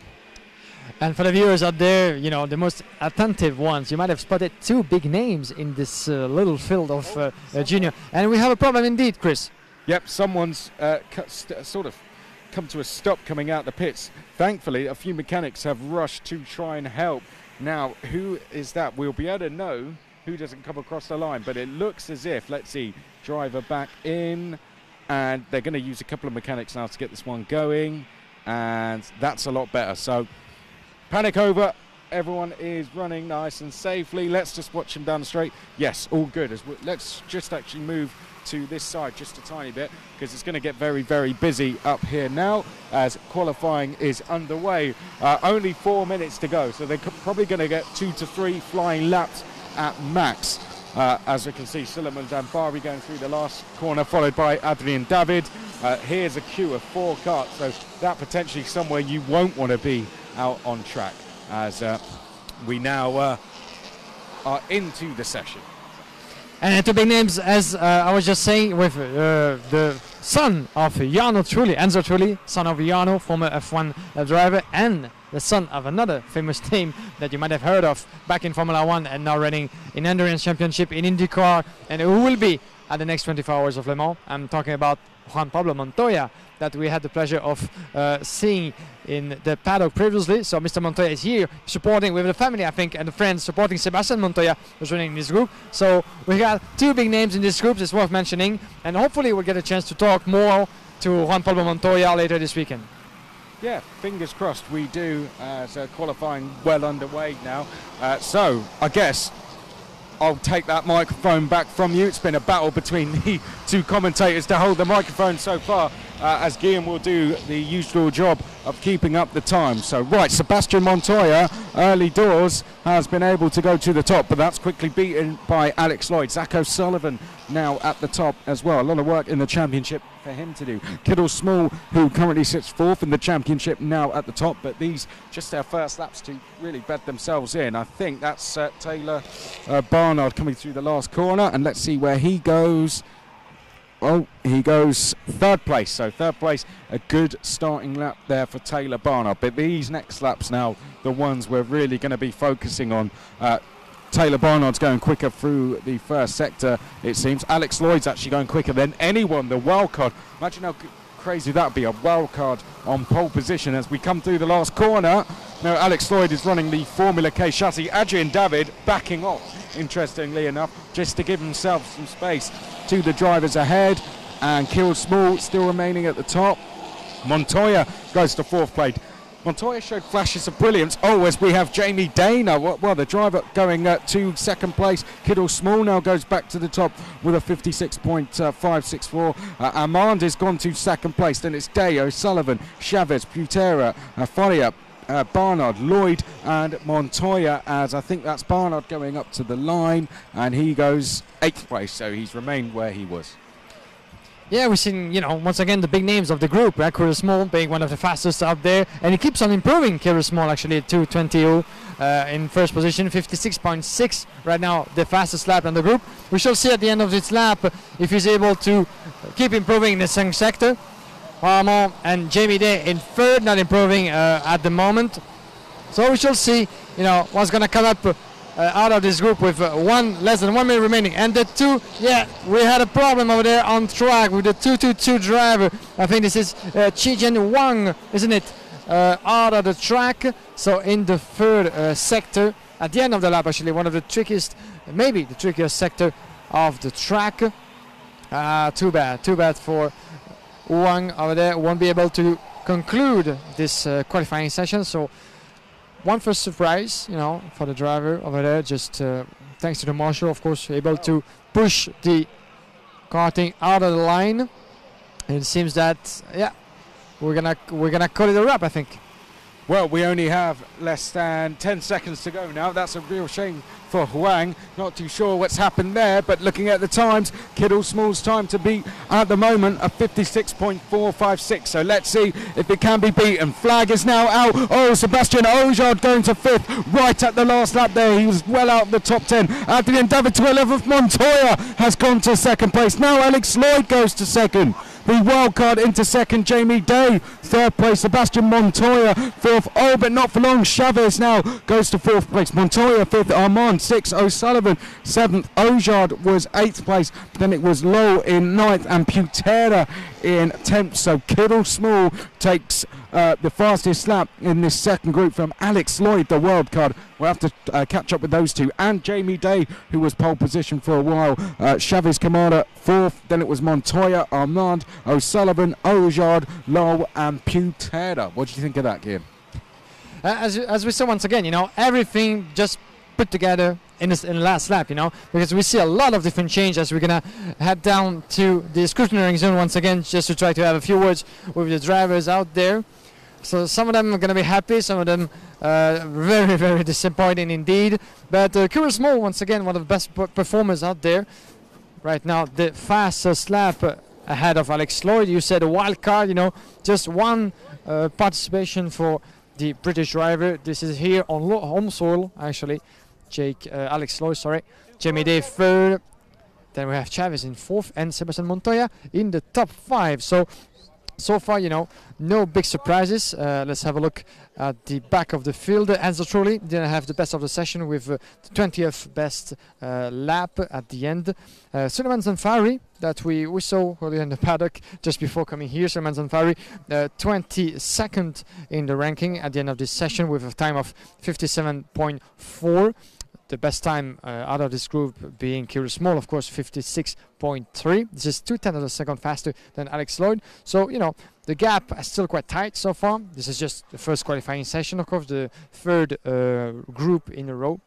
E: And for the viewers out there, you know, the most attentive ones, you might have spotted 2 big names in this little field of junior. And we have a problem indeed, Chris.
D: Yep, someone's sort of come to a stop coming out the pits. Thankfully, a few mechanics have rushed to try and help. Now, who is that? We'll be able to know who doesn't come across the line, but it looks as if, let's see, driver back in, and they're going to use a couple of mechanics now to get this one going, and that's a lot better. So, panic over. Everyone is running nice and safely. Let's just watch them down the straight. Yes, all good. Let's just actually move to this side just a tiny bit, because it's going to get very, very busy up here now as qualifying is underway. Only 4 minutes to go, so they're probably going to get 2 to 3 flying laps at max. As we can see, Suleiman Dambari going through the last corner, followed by Adrian David. Here's a queue of 4 carts, so that potentially somewhere you won't want to be out on track, as we now are into the session.
E: And 2 big names, as I was just saying, with the son of Jarno Trulli, Enzo Trulli, son of Jarno, former F1 driver, and the son of another famous name that you might have heard of back in Formula 1 and now running in Endurance Championship in IndyCar, and who will be at the next 24 Hours of Le Mans. I'm talking about Juan Pablo Montoya, that we had the pleasure of seeing in the paddock previously. So Mr. Montoya is here supporting with the family, I think, and the friends, supporting Sebastian Montoya, who's running in this group. So we got 2 big names in this group, it's worth mentioning, and hopefully we'll get a chance to talk more to Juan Pablo Montoya later this weekend.
D: Yeah, fingers crossed we do, as qualifying well underway now. So I guess I'll take that microphone back from you. It's been a battle between the 2 commentators to hold the microphone so far, as Guillaume will do the usual job of keeping up the time. So, right, Sebastian Montoya, early doors, has been able to go to the top, but that's quickly beaten by Alex Lloyd. Zach O'Sullivan now at the top as well. A lot of work in the championship for him to do. Kirill Small, who currently sits 4th in the championship, now at the top, but these just their first laps to really bed themselves in. I think that's Taylor Barnard coming through the last corner, and let's see where he goes. Oh, he goes 3rd place, so 3rd place, a good starting lap there for Taylor Barnard. But these next laps now, the ones we're really going to be focusing on. Taylor Barnard's going quicker through the first sector, it seems. Alex Lloyd's actually going quicker than anyone, the wild card. Imagine how crazy that would be, a wild card on pole position as we come through the last corner. Now Alex Lloyd is running the Formula K chassis. Adrian David backing off, interestingly enough, just to give himself some space to the drivers ahead. And Kirill Small still remaining at the top. Montoya goes to 4th place. Montoya showed flashes of brilliance. Oh, as we have Jamie Dana, well, the driver going to 2nd place. Kirill Small now goes back to the top with a 56.564. Armand has gone to 2nd place. Then it's Day, O'Sullivan, Chavez, Butera, Faria, Barnard, Lloyd and Montoya, as I think that's Barnard going up to the line, and he goes 8th place, so he's remained where he was.
E: Yeah, we've seen, you know, once again the big names of the group, right? Kirill Small being one of the fastest out there, and he keeps on improving. Kirill Small actually at 2:20 in 1st position, 56.6 right now, the fastest lap in the group. We shall see at the end of this lap if he's able to keep improving in the second sector. Armand and Jamie Day in 3rd, not improving at the moment. So we shall see, you know, what's going to come up out of this group with less than 1 minute remaining. And the 2, yeah, we had a problem over there on track with the 222 driver. I think this is Chijian Wang, isn't it? Out of the track. So in the 3rd sector, at the end of the lap, actually, one of the trickiest, maybe the trickiest sector of the track. Too bad for Wang over there. Won't be able to conclude this qualifying session. So one first surprise, you know, for the driver over there, just thanks to the marshal, of course, able to push the karting out of the line. And it seems that, yeah, we're gonna call it a wrap, I think.
D: Well, we only have less than 10 seconds to go now. That's a real shame for Huang. Not too sure what's happened there, but looking at the times, Kiddle Small's time to beat at the moment a 56.456. So let's see if it can be beaten. Flag is now out. Oh, Sebastian Ojard going to 5th right at the last lap there. He was well out of the top 10. At the endeavour to 11th, Montoya has gone to 2nd place. Now Alex Lloyd goes to 2nd. The wildcard into 2nd, Jamie Day. 3rd place, Sebastian Montoya. 4th, oh, but not for long. Chavez now goes to 4th place. Montoya 5th, Armand 6th, O'Sullivan 7th. Ojard was 8th place. Then it was Lowe in 9th and Putera in 10th. So Kiddle Small takes the fastest lap in this second group from Alex Lloyd, the wildcard. We'll have to catch up with those two. And Jamie Day, who was pole position for a while. Chavez Kamada 4th. Then it was Montoya, Armand, O'Sullivan, Ojard, Lowe and Putera. What do you think of that, Kim?
E: As we saw once again, you know, everything just put together in the last lap, you know, because we see a lot of different changes as we're gonna head down to the scrutineering zone once again, just to try to have a few words with the drivers out there. So some of them are gonna be happy, some of them very, very disappointing indeed. But Gabriel Small, once again, one of the best performers out there right now, the fastest lap ahead of Alex Lloyd. You said a wild card, you know, just one participation for the British driver. This is here on home soil, actually. Alex Lloyd, sorry. Jamie Day 3rd. Then we have Chavez in 4th and Sebastian Montoya in the top 5. So far, you know, no big surprises. Let's have a look at the back of the field. Enzo Trulli didn't have the best of the session with the 20th best lap at the end. Suleiman Zanfari, that we saw earlier in the paddock just before coming here. Suleiman Zanfari, 22nd in the ranking at the end of this session with a time of 57.4. The best time out of this group being Gabriel Small, of course, 56.3. This is 0.2 of a second faster than Alex Lloyd. So, you know, the gap is still quite tight so far. This is just the first qualifying session, of course, the 3rd group in a row.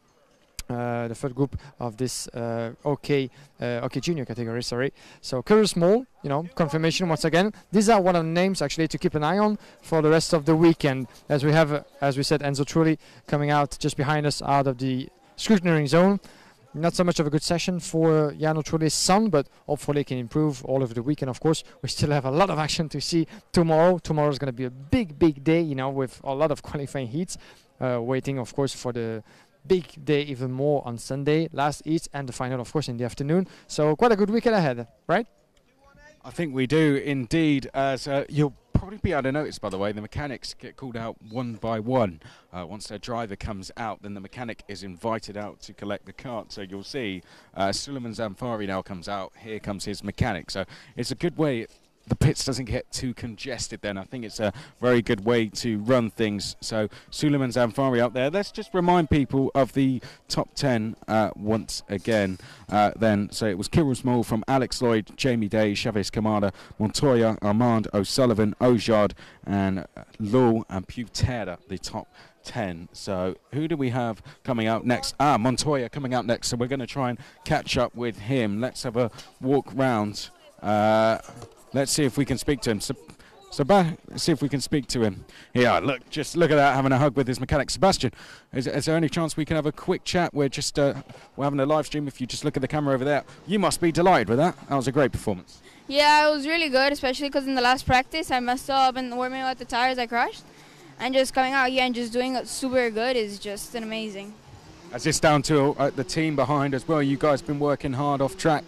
E: The 3rd group of this OK Junior category, sorry. So Gabriel Small, you know, confirmation once again. These are one of the names actually to keep an eye on for the rest of the weekend. As we have, as we said, Enzo Trulli coming out just behind us out of the scrutineering zone. Not so much of a good session for Jarno Trulli's son, but hopefully can improve all over the weekend. Of course, we still have a lot of action to see tomorrow. Tomorrow is going to be a big day, you know, with a lot of qualifying heats. Waiting, of course, for the big day even more on Sunday, last heats, and the final, of course, in the afternoon. So quite a good weekend ahead, right?
D: I think we do indeed. So you'll probably be able to notice, by the way, the mechanics get called out one by one. Once their driver comes out, then the mechanic is invited out to collect the cart. So you'll see Suleiman Zanfari now comes out. Here comes his mechanic. So it's a good way. The pits doesn't get too congested then. I think it's a very good way to run things. So Suleiman Zanfari out there. Let's just remind people of the top 10 once again. Then, so it was Gabriel Small from Alex Lloyd, Jamie Day, Chavez Kamada, Montoya, Armand, O'Sullivan, Ojard, and Lowe and Putera, the top 10. So who do we have coming out next? Montoya coming out next. So we're going to try and catch up with him. Let's have a walk round. Let's see if we can speak to him. See if we can speak to him. Yeah, look, just look at that, having a hug with his mechanic. Sebastian, is there any chance we can have a quick chat? We're having a live stream. If you just look at the camera over there, you must be delighted with that. That was a great performance.
M: Yeah, it was really good, especially because in the last practice I messed up and warming out the tires I crashed. And just coming out here and just doing it super good is just an amazing.
D: Is this down to the team behind as well? You guys been working hard off track.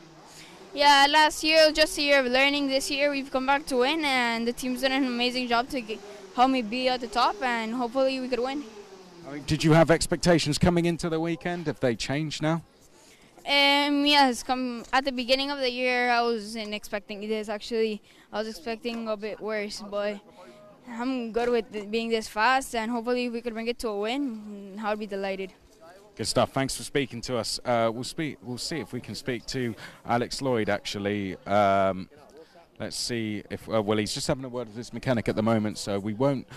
M: Yeah, last year was just a year of learning. This year we've come back to win, and the team's done an amazing job to help me be at the top, and hopefully we could win.
D: Did you have expectations coming into the weekend? Have they changed now?
M: Yes, at the beginning of the year I wasn't expecting this. Actually, I was expecting a bit worse, but I'm good with it being this fast, and hopefully if we could bring it to a win, I'll be delighted.
D: Good stuff. Thanks for speaking to us. We'll see if we can speak to Alex Lloyd, actually. Let's see if, well, he's just having a word with his mechanic at the moment, so we won't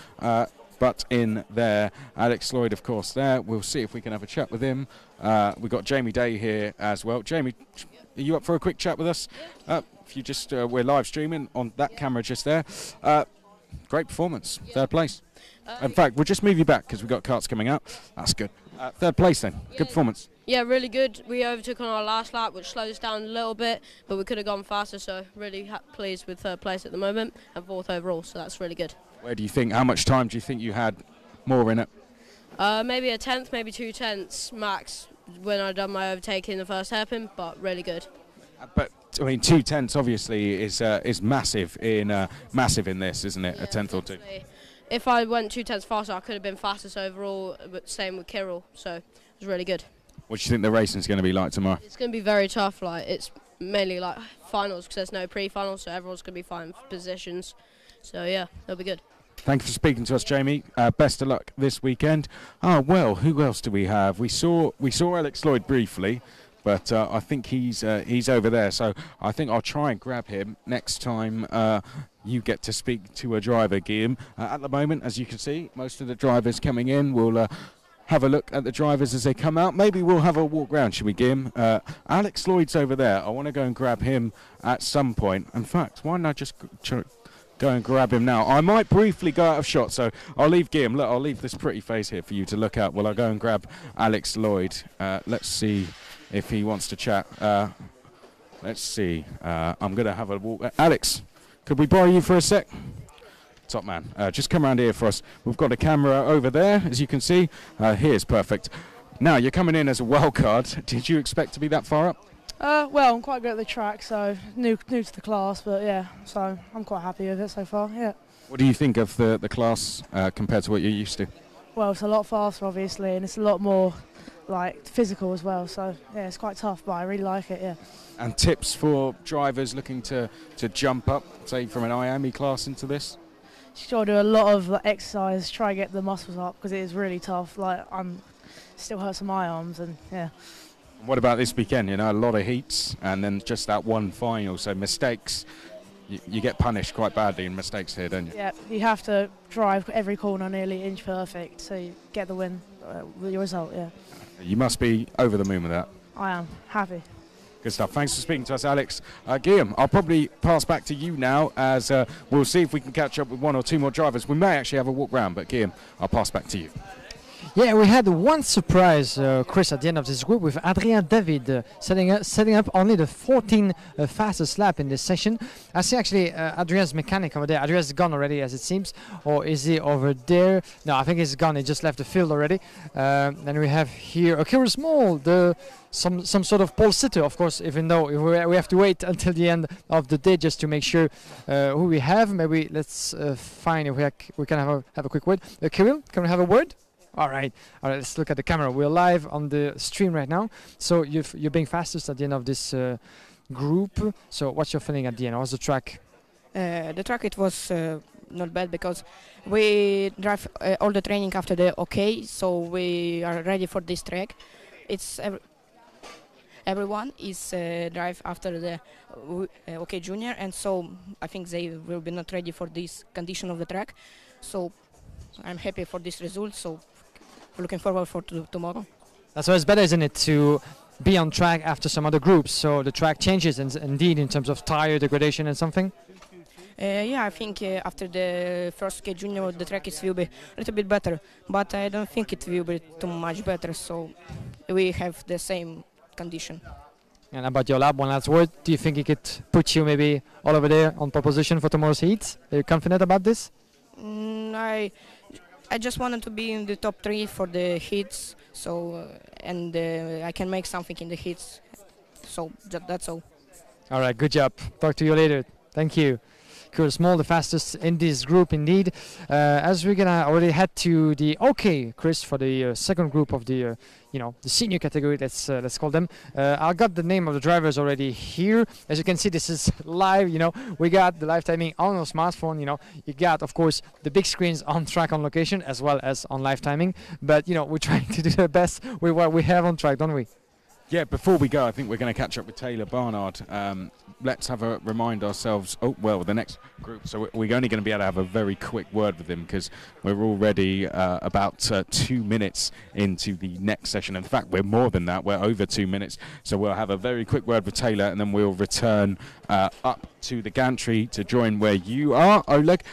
D: butt in there. Alex Lloyd, of course, there. We'll see if we can have a chat with him. We've got Jamie Day here as well. Jamie, are you up for a quick chat with us? If you just, we're live streaming on that camera just there. Great performance, third place. In fact, we'll just move you back because we've got carts coming out. That's good. Third place then, good performance.
N: Yeah, really good. We overtook on our last lap, which slowed us down a little bit, but we could have gone faster, so really pleased with third place at the moment and fourth overall, so that's really good.
D: Where do you think, how much time do you think you had more in it?
N: Maybe a tenth, maybe 2 tenths max when I done my overtaking in the first hairpin, but really good.
D: But I mean, 2 tenths obviously is massive in this, isn't it? Yeah, a tenth or two.
N: If I went 2 tenths faster, I could have been fastest overall, but same with Kirill, so it was really good.
D: What do you think the racing's going to be like tomorrow?
N: It's going to be very tough. Like, it's mainly like finals because there's no pre-finals, so everyone's going to be fighting for positions. So yeah, it'll be good.
D: Thank you for speaking to us, Jamie. Best of luck this weekend. Oh well, who else do we have? We saw Alex Lloyd briefly, but I think he's over there. So I think I'll try and grab him next time you get to speak to a driver, Guillaume. At the moment, as you can see, most of the drivers coming in will have a look at the drivers as they come out. Maybe we'll have a walk round, shall we, Guillaume? Alex Lloyd's over there. I want to go and grab him at some point. In fact, why not just go and grab him now? I might briefly go out of shot, so I'll leave Guillaume. Look, I'll leave this pretty face here for you to look at while I go and grab Alex Lloyd. Let's see if he wants to chat. Let's see. I'm going to have a walk. Alex, could we borrow you for a sec? Top man. Just come around here for us. We've got a camera over there, as you can see. Here's perfect. Now, you're coming in as a wild card. Did you expect to be that far up?
O: Well, I'm quite good at the track, so new to the class, but yeah, so I'm quite happy with it so far, yeah.
D: What do you think of the class compared to what you're used to?
O: Well, it's a lot faster, obviously, and it's a lot more like physical as well, so yeah, it's quite tough, but I really like it, yeah.
D: And tips for drivers looking to jump up, say, from an IAME class into this?
O: Just got to do a lot of exercise, try to get the muscles up, because it is really tough. Like, I'm still hurts on my arms, and yeah.
D: What about this weekend? You know, a lot of heats, and then just that one final. So mistakes, you get punished quite badly in mistakes here, don't you?
O: Yeah, you have to drive every corner nearly inch perfect, so you get the win with your result. Yeah.
D: You must be over the moon with that.
O: I am happy.
D: Good stuff. Thanks for speaking to us, Alex. Guillaume, I'll probably pass back to you now as we'll see if we can catch up with 1 or 2 more drivers. We may actually have a walk round, but Guillaume, I'll pass back to you.
E: Yeah, we had one surprise, Chris, at the end of this group with Adrien David setting up only the 14 fastest lap in this session. I see actually Adrien's mechanic over there. Adrien's gone already, as it seems, or is he over there? No, I think he's gone. He just left the field already. And we have here Akira Small, some sort of pole sitter, of course, even though we have to wait until the end of the day just to make sure who we have. Maybe let's find if we can have a quick word. Kirill, can we have a word? All right, let's look at the camera. We're live on the stream right now. So you're being fastest at the end of this group. So what's your feeling at the end? How's the track?
P: The track, it was not bad because we drive all the training after the OK, so we are ready for this track. It's everyone is drive after the OK Junior, and so I think they will be not ready for this condition of the track. So I'm happy for this result. So looking forward for tomorrow.
E: That's why it's better, isn't it, to be on track after some other groups, so the track changes indeed in terms of tire degradation and something?
P: Yeah, I think after the first K Junior the track will be a little bit better, but I don't think it will be too much better, so we have the same condition.
E: And about your lap, one last word, do you think it could put you maybe all over there on pole position for tomorrow's heat? Are you confident about this?
P: I just wanted to be in the top 3 for the hits, so and I can make something in the hits, so that's all.
E: All right, good job. Talk to you later. Thank you. Kurt Small, the fastest in this group indeed. As we're gonna already head to the OK, Chris, for the second group of the the senior category. Let's call them. I got the name of the drivers already here. As you can see, this is live. We got the live timing on our smartphone. You got, of course, the big screens on track on location as well as on live timing. But we're trying to do the best with what we have on track, don't we?
D: Yeah, before we go, I think we're going to catch up with Taylor Barnard. Let's remind ourselves, the next group. So we're only going to be able to have a very quick word with him because we're already about 2 minutes into the next session. In fact, we're more than that. We're over 2 minutes. So we'll have a very quick word with Taylor and then we'll return up to the gantry to join where you are, Oleg.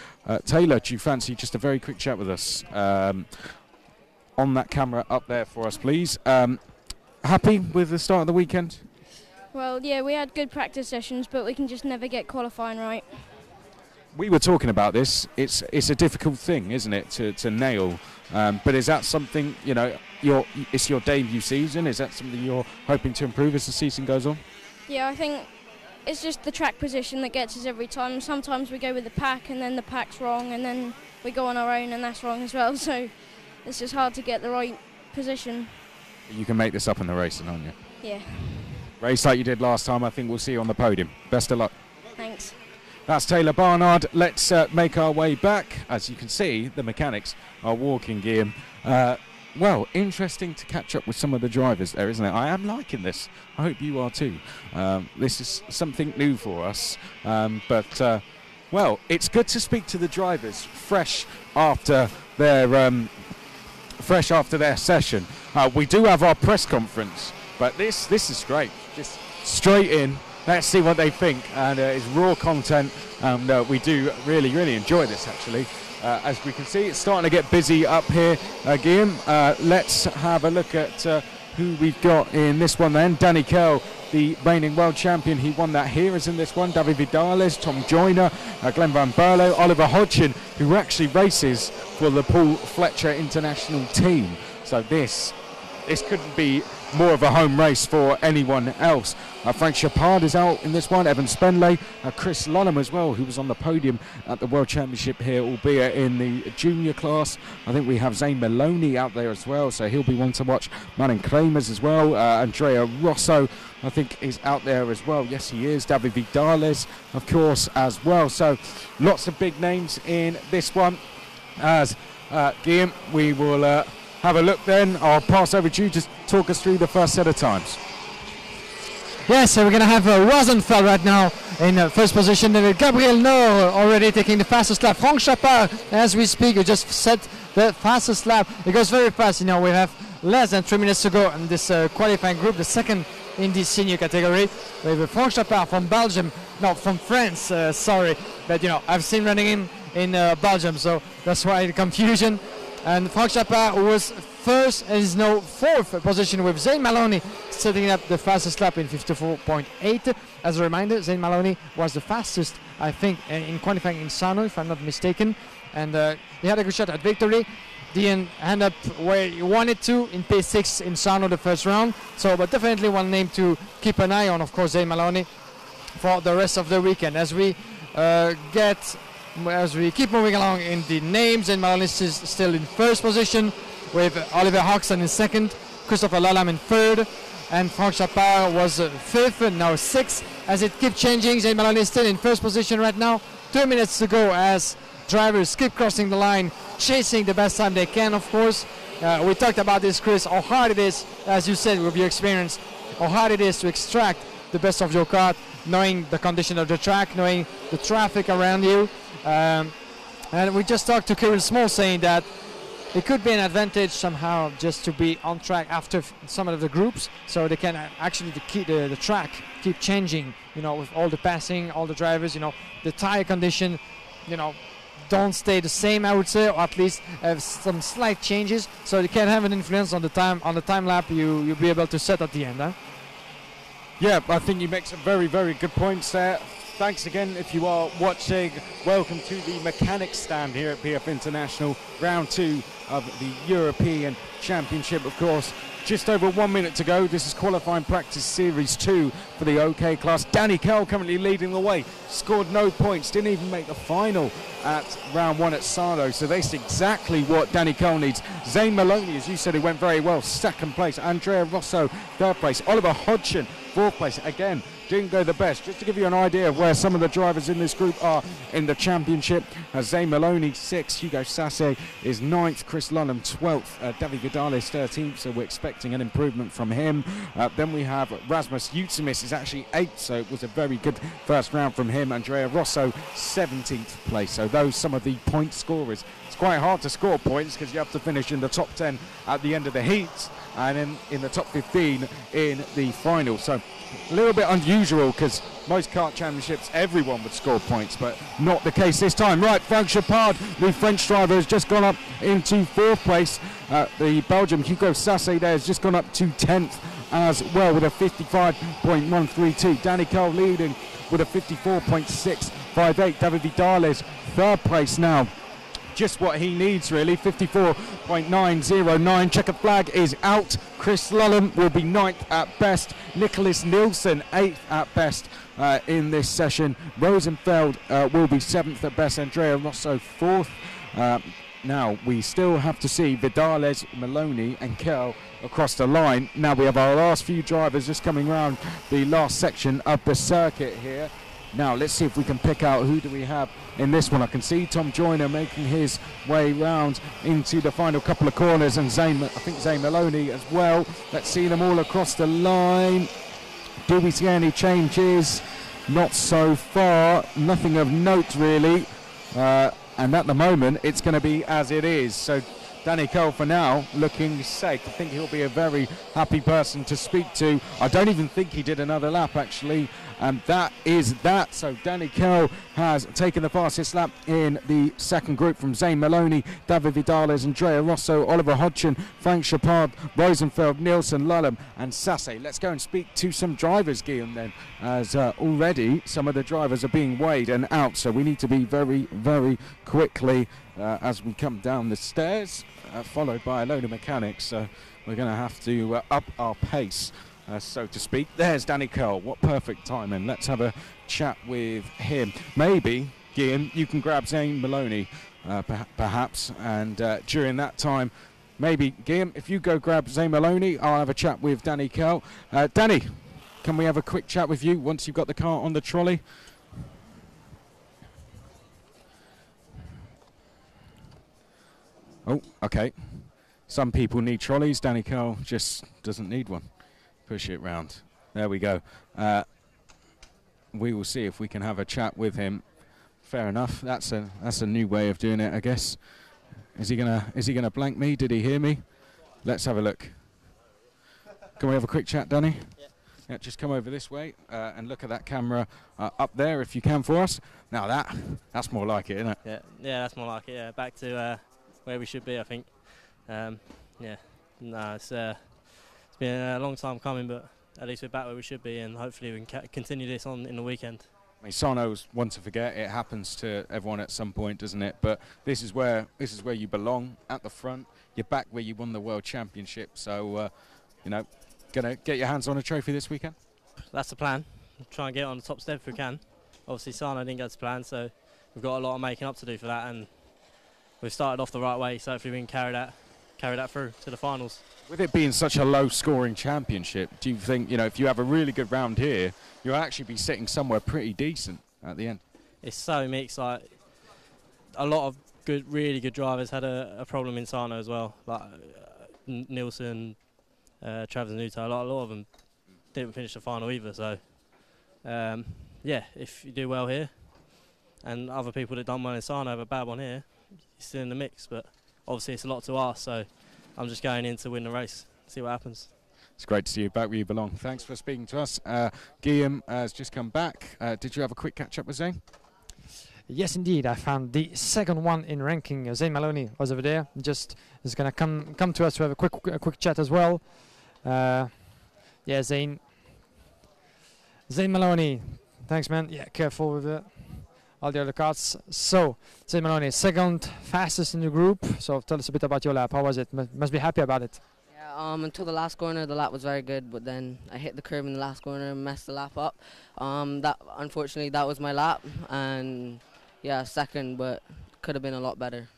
D: Taylor, do you fancy just a very quick chat with us? On that camera up there for us, please. Happy with the start of the weekend?
I: Well, yeah, we had good practice sessions, but we can just never get qualifying right.
D: We were talking about this. It's a difficult thing, isn't it, to nail? But is that something, it's your debut season? Is that something you're hoping to improve as the season goes on?
I: Yeah, I think it's just the track position that gets us every time. Sometimes we go with the pack and then the pack's wrong and then we go on our own and that's wrong as well. So it's just hard to get the right position.
D: You can make this up in the racing, aren't you?
I: Yeah.
D: Race like you did last time. I think we'll see you on the podium. Best of luck.
I: Thanks.
D: That's Taylor Barnard. Let's make our way back. As you can see, the mechanics are walking in. Well, interesting to catch up with some of the drivers there, isn't it? I am liking this. I hope you are too. This is something new for us. Well, it's good to speak to the drivers fresh after their session. We do have our press conference, but this is great. Just straight in. Let's see what they think. And it's raw content. And we do really enjoy this, actually. As we can see, it's starting to get busy up here again. Let's have a look at who we've got in this one then. Danny Kell, the reigning world champion. He won that here, is in this one. David Vidales, Tom Joyner, Glenn Van Berlo, Oliver Hodgson, who actually races for the Paul Fletcher International team. So this couldn't be more of a home race for anyone else. Frank Chapard is out in this one, Evan Spenley, Chris Lonham as well, who was on the podium at the World Championship here, albeit in the junior class. I think we have Zane Maloney out there as well, so he'll be one to watch. Martin Kramers as well, Andrea Rosso, I think, is out there as well. Yes, he is. David Vidales, of course, as well. So lots of big names in this one. As Guillaume, we will have a look then. I'll pass over to you to talk us through the first set of times.
E: Yes, so we're going to have Rosenfeld right now in first position. Gabriel Nord already taking the fastest lap. Franck Chapard, as we speak, who just set the fastest lap. It goes very fast. We have less than 3 minutes to go in this qualifying group, the second in the senior category. We have Franck Chapard from France, sorry. But, I've seen running in Belgium, so that's why the confusion. And Franck Chapard was first and is now fourth position with Zane Maloney setting up the fastest lap in 54.8. As a reminder, Zane Maloney was the fastest, I think, in qualifying in Sarno, if I'm not mistaken. And he had a good shot at victory. Didn't end up where he wanted to in P6 in Sarno the first round. So, but definitely one name to keep an eye on, of course, Zane Maloney for the rest of the weekend. As we keep moving along in the names, and Maloney is still in first position with Oliver Hodgson in second, Christopher Lallam in third, and Franck Chapard was fifth and now sixth. As it keeps changing, Zane Maloney is still in first position right now. 2 minutes to go as drivers keep crossing the line, chasing the best time they can, of course. We talked about this, Chris, how hard it is, as you said with your experience, how hard it is to extract the best of your car, knowing the condition of the track, knowing the traffic around you. And we just talked to Kirill Small saying that it could be an advantage somehow just to be on track after some of the groups, so they can actually keep the track keep changing, with all the passing, all the drivers, the tire condition, don't stay the same, I would say, or at least have some slight changes, so they can have an influence on the time lap you'll be able to set at the end. Huh?
D: Yeah, I think you make some very good points there. Thanks again if you are watching. Welcome to the mechanics stand here at PF International, round 2 of the European Championship, of course. Just over 1 minute to go. This is qualifying practice series 2 for the OK class. Danny Kell currently leading the way. Scored no points, didn't even make the final at round 1 at Sarno. So that's exactly what Danny Kell needs. Zane Maloney, as you said, he went very well. Second place. Andrea Rosso, third place. Oliver Hodgson, fourth place. Again, didn't go the best. Just to give you an idea of where some of the drivers in this group are in the championship, Zane Maloney 6th, Hugo Sasse is 9th, Chris Lunham 12th, David Vidales 13th, so we're expecting an improvement from him. Then we have Rasmus Utsumis is actually 8th, so it was a very good first round from him. Andrea Rosso 17th place, so those some of the point scorers. It's quite hard to score points because you have to finish in the top 10 at the end of the heats and then in the top 15 in the final. So a little bit unusual because most kart championships everyone would score points, but not the case this time. Right, Frank Chapard, the French driver, has just gone up into 4th place. The Belgian Hugo Sasse there has just gone up to 10th as well with a 55.132. Danny Cole leading with a 54.658. David Vidales 3rd place now. Just what he needs really, 54.909. Checkered flag is out. Chris Lulham will be 9th at best. Nicholas Nielsen 8th at best in this session. Rosenfeld will be 7th at best. Andrea Rosso 4th. Now we still have to see Vidales, Maloney and Kell across the line. Now we have our last few drivers just coming around the last section of the circuit here. Now let's see if we can pick out who do we have in this one. I can see Tom Joyner making his way round into the final couple of corners, and I think Zane Maloney as well. Let's see them all across the line. Do we see any changes? Not so far, nothing of note really. And at the moment it's going to be as it is. So Danny Cole for now looking safe. I think he'll be a very happy person to speak to. I don't even think he did another lap actually, and that is that. So Danny Cole has taken the fastest lap in the second group from Zane Maloney, David Vidales, Andrea Rosso, Oliver Hodgson, Frank Chapard, Rosenfeld, Nielsen, Lulham and Sasse. Let's go and speak to some drivers, Guillaume, then, as already some of the drivers are being weighed and out, so we need to be very, very quickly as we come down the stairs, followed by a load of mechanics. So we're going to have to up our pace, so to speak. There's Danny Curl. What perfect timing. Let's have a chat with him. Maybe, Guillaume, you can grab Zane Maloney, perhaps, and during that time, maybe, Guillaume, if you go grab Zane Maloney, I'll have a chat with Danny Curl. Danny, can we have a quick chat with you once you've got the car on the trolley? Oh, okay. Some people need trolleys. Danny Cole just doesn't need one. Push it round. There we go. We will see if we can have a chat with him. Fair enough. That's a new way of doing it, I guess. Is he gonna blank me? Did he hear me? Let's have a look. Can we have a quick chat, Danny? Yeah, just come over this way and look at that camera up there if you can for us. Now that's more like it, isn't it?
Q: Yeah, that's more like it. Yeah, back to where we should be, I think. Yeah, no, it's been a long time coming, but at least we're back where we should be, and hopefully we can continue this on in the weekend.
D: I mean, Sarno's one to forget. It happens to everyone at some point, doesn't it? But this is where you belong, at the front. You're back where you won the World Championship, so you know, gonna get your hands on a trophy this weekend.
Q: That's the plan. We'll try and get on the top step if we can. Obviously, Sarno didn't go to plan, so we've got a lot of making up to do for that, and we've started off the right way, so hopefully we can carry that through to the finals.
D: With it being such a low-scoring championship, do you think, you know, if you have a really good round here, you'll actually be sitting somewhere pretty decent at the end? It's
Q: so mixed. Like, a lot of really good drivers had a problem in Sarno as well. Like Nielsen, Travis Nuto, a lot of them didn't finish the final either. So, yeah, if you do well here, and other people that done well in Sarno have a bad one here, you're still in the mix. But obviously it's a lot to ask, so I'm just going in to win the race, see what happens.
D: It's great to see you back where you belong. Thanks for speaking to us. Guillaume has just come back. Did you have a quick catch-up with Zane?
E: Yes, indeed. I found the second one in ranking. Zane Maloney was over there. Just is going to come to us to have a quick chat as well. Yeah, Zane Maloney. Thanks, man. Yeah, careful with all the other cards. So, Zane Maloney, second fastest in the group. So tell us a bit about your lap. How was it? Must be happy about it.
R: Yeah, until the last corner, the lap was very good, but then I hit the curb in the last corner and messed the lap up. Unfortunately, that was my lap, and yeah, second, but could have been a lot better.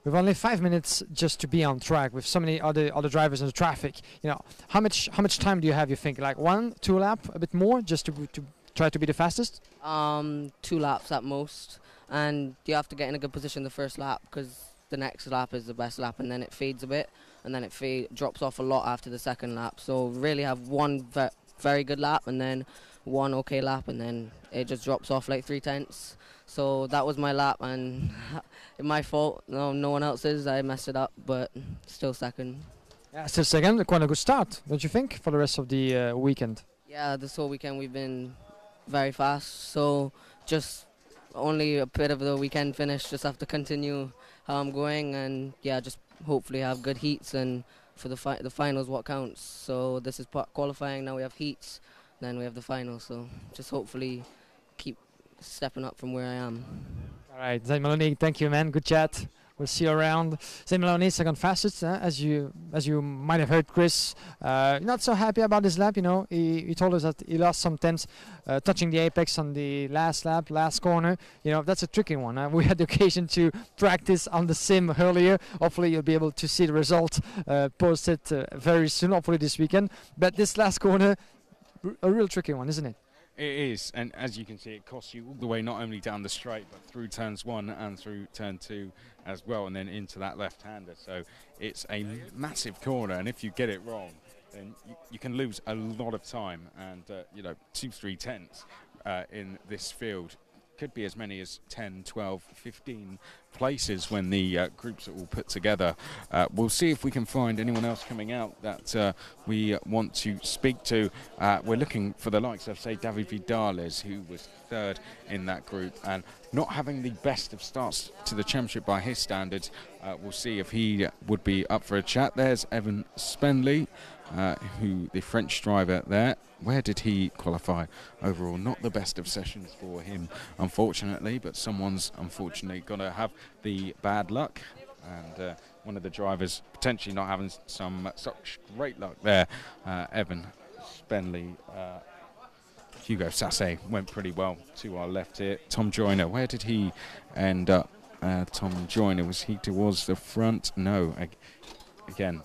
E: with only 5 minutes just to be on track, with so many other drivers in the traffic, how much time do you have? You think like 1-2 lap, a bit more, just to try to be the fastest?
R: 2 laps at most, and you have to get in a good position the first lap, because the next lap is the best lap, and then it fades a bit, and then it drops off a lot after the second lap. So really have one very good lap, and then one okay lap, and then it just drops off like 3/10. So that was my lap, and my fault. No one else's. I messed it up, but still second.
E: Yeah, still second. Quite a good start, don't you think, for the rest of the weekend?
R: Yeah, this whole weekend we've been very fast. So just only a bit of the weekend finish. Just have to continue how I'm going, and yeah, just hopefully have good heats, and for the finals what counts. So this is qualifying. Now we have heats, then we have the finals. So just hopefully keep stepping up from where I am.
E: All right, Zane Maloney, thank you, man. Good chat. We'll see you around. Zane Maloney, second fastest, as you might have heard, Chris. Not so happy about this lap, He told us that he lost some tenths touching the apex on the last lap, last corner. That's a tricky one. We had the occasion to practice on the sim earlier. Hopefully you'll be able to see the result posted very soon, hopefully this weekend. But this last corner, a real tricky one, isn't it?
D: It is, and as you can see, it costs you all the way not only down the straight, but through turns 1 and through turn 2 as well, and then into that left-hander. So it's a massive corner, and if you get it wrong, then you can lose a lot of time. And 2-3 tenths in this field could be as many as 10, 12, 15 places when the groups are all put together. We'll see if we can find anyone else coming out that we want to speak to. We're looking for the likes of, say, David Vidales, who was third in that group, and not having the best of starts to the championship by his standards. We'll see if he would be up for a chat. There's Evan Spenley, who the French driver there. Where did he qualify overall? Not the best of sessions for him, unfortunately, but someone's unfortunately going to have the bad luck, and one of the drivers potentially not having such great luck there. Evan Spenley, Hugo Sasse went pretty well to our left here. Tom Joyner, where did he end up? Tom Joyner, was he towards the front? No, again,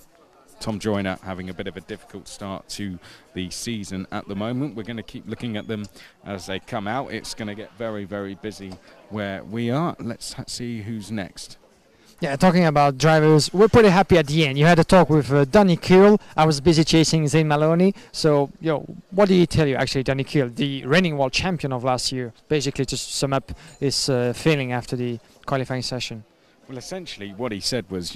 D: Tom Joyner having a bit of a difficult start to the season at the moment. We're going to keep looking at them as they come out. It's going to get very, very busy where we are. Let's see who's next.
E: Yeah, talking about drivers, we're pretty happy at the end. You had a talk with Danny Kiel. I was busy chasing Zane Maloney. So, what did he tell you, actually, Danny Kiel, the reigning world champion of last year? Basically, just to sum up his feeling after the qualifying session.
D: Well, essentially, what he said was,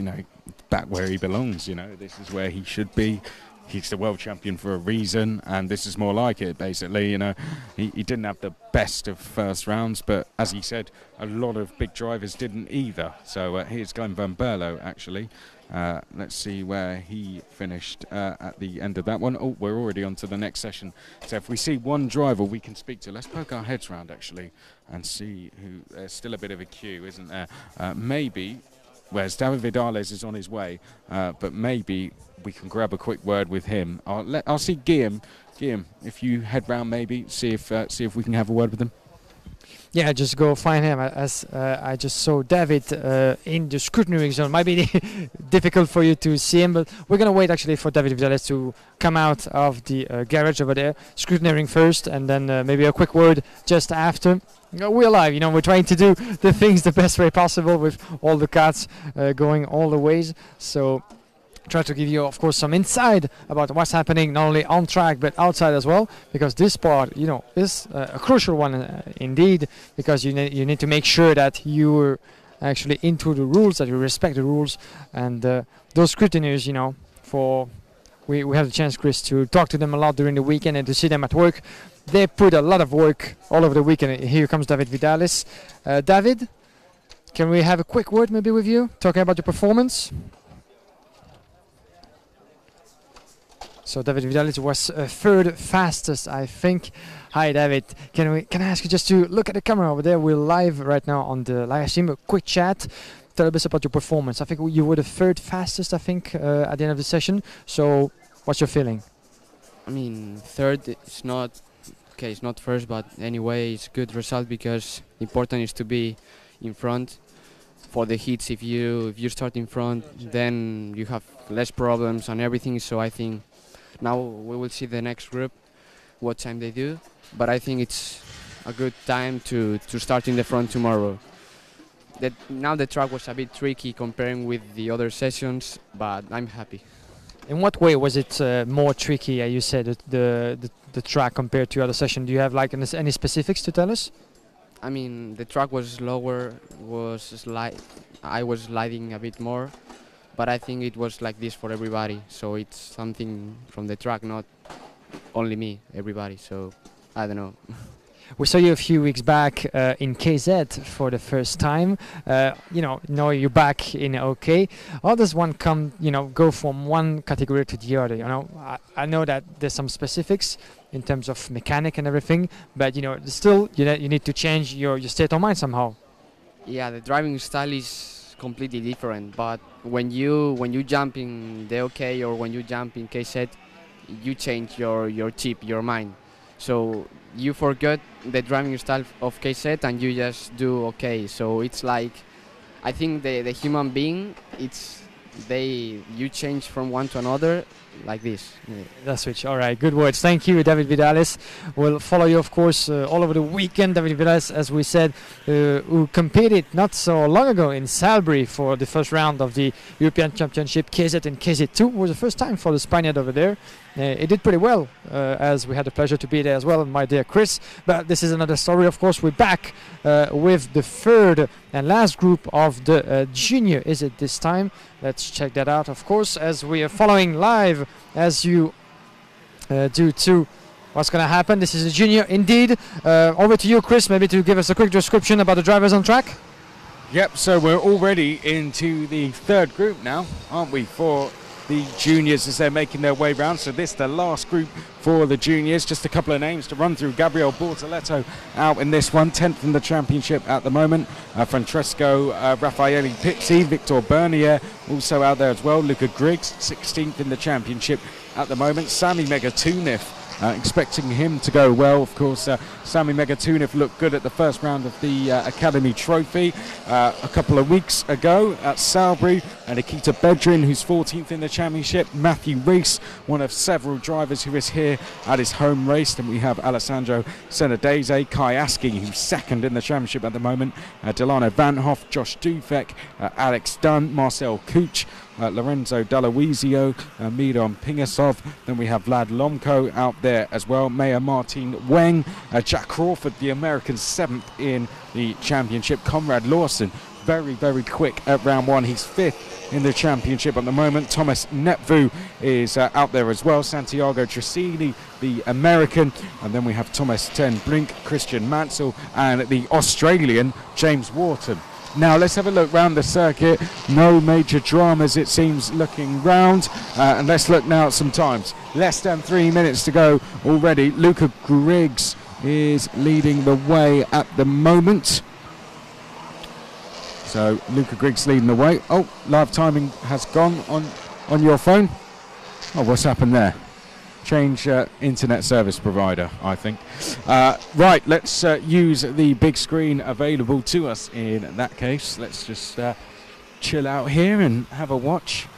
D: back where he belongs. This is where he should be. He's the world champion for a reason, and this is more like it, basically. He didn't have the best of first rounds, but as he said, a lot of big drivers didn't either. So here's Glenn Van Berlo, actually. Let's see where he finished at the end of that one. Oh, we're already on to the next session. So if we see one driver we can speak to, let's poke our heads round, actually, and see who. There's still a bit of a queue, isn't there? Maybe, whereas David Vidales is on his way, but maybe we can grab a quick word with him. I'll see Guillaume. Guillaume, if you head round, maybe see if we can have a word with him.
E: Yeah, just go find him. As I just saw David in the scrutineering zone. Might be difficult for you to see him, but we're gonna wait actually for David Vidales to come out of the garage over there, scrutineering first, and then maybe a quick word just after. We're live, we're trying to do the things the best way possible with all the cars going all the ways. So try to give you, of course, some insight about what's happening not only on track but outside as well, because this part, is a crucial one indeed, because you need to make sure that you're actually into the rules, that you respect the rules, and those scrutineers, we have the chance, Chris, to talk to them a lot during the weekend and to see them at work. They put a lot of work all over the weekend. Here comes David Vidales. David, can we have a quick word maybe with you, talking about your performance? So David Vidales was third fastest, I think. Hi, David. Can I ask you just to look at the camera over there? We're live right now on the live stream. A quick chat. Tell us about your performance. I think you were the third fastest, at the end of the session. So what's your feeling?
S: I mean, third, it's not first, but anyway, it's a good result because important is to be in front. for the heats. If you start in front, then you have less problems and everything. So I think now we will see the next group, what time they do. But I think it's a good time to start in the front tomorrow. Now the track was a bit tricky comparing with the other sessions, but I'm happy.
E: In what way was it more tricky, you said, the track compared to other sessions? Do you have like any specifics to tell us?
S: I mean, the track was slower, I was sliding a bit more, but I think it was like this for everybody. So it's something from the track, not only me, everybody. So I don't know.
E: We saw you a few weeks back in KZ for the first time. Now you're back in OK. How does one go from one category to the other? I know that there's some specifics in terms of mechanic and everything, but still you need to change your state of mind somehow.
S: Yeah, the driving style is completely different. But when you jump in the OK or when you jump in KZ, you change your chip, your mind. So you forget the driving style of KZ and you just do OK. So it's like, I think the human being, you change from one to another like this. Yeah.
E: That's switch. All right, good words. Thank you, David Vidales. We'll follow you, of course, all over the weekend. David Vidales, as we said, who competed not so long ago in Salisbury for the first round of the European Championship KZ and KZ2. It was the first time for the Spaniard over there. It did pretty well, as we had the pleasure to be there as well, my dear Chris. But this is another story, of course. We're back with the third and last group of the junior. Is it this time? Let's check that out, of course, as we are following live, as you do too. What's going to happen? This is a junior indeed. Over to you, Chris, maybe to give us a quick description about the drivers on track.
D: Yep, so we're already into the third group now, aren't we, for the juniors as they're making their way round. So this is the last group for the juniors. Just a couple of names to run through. Gabriel Bortoletto out in this one, 10th in the championship at the moment. Francesco Raffaele Pizzi, Victor Bernier also out there as well. Luca Griggs, 16th in the championship at the moment. Sami Megatunif, expecting him to go well. Of course, Sami Megatunif looked good at the first round of the Academy Trophy a couple of weeks ago at Salisbury. And Nikita Bedrin, who's 14th in the championship. Matthew Rees, one of several drivers who is here at his home race. Then we have Alessandro Senadese, Kai Aski, who's second in the championship at the moment. Delano Van Hoff, Josh Dufek, Alex Dunn, Marcel Kuch, Lorenzo Dallawizio, Midon Pingasov. Then we have Vlad Lomko out there as well. Mayor Martin Weng, Jack Crawford, the American 7th in the championship. Conrad Lawson, very, very quick at round one. He's 5th in the championship at the moment. Thomas Netvu is out there as well. Santiago Tricini, the American. And then we have Thomas Ten Brink, Christian Mansell, and the Australian James Wharton. Now let's have a look round the circuit. No major dramas, it seems, looking round. And let's look now at some times. Less than 3 minutes to go already. Luca Griggs is leading the way at the moment. So Luca Griggs leading the way. Oh, live timing has gone on your phone. Oh, what's happened there? Change internet service provider, I think. Right, let's use the big screen available to us in that case. Let's just chill out here and have a watch.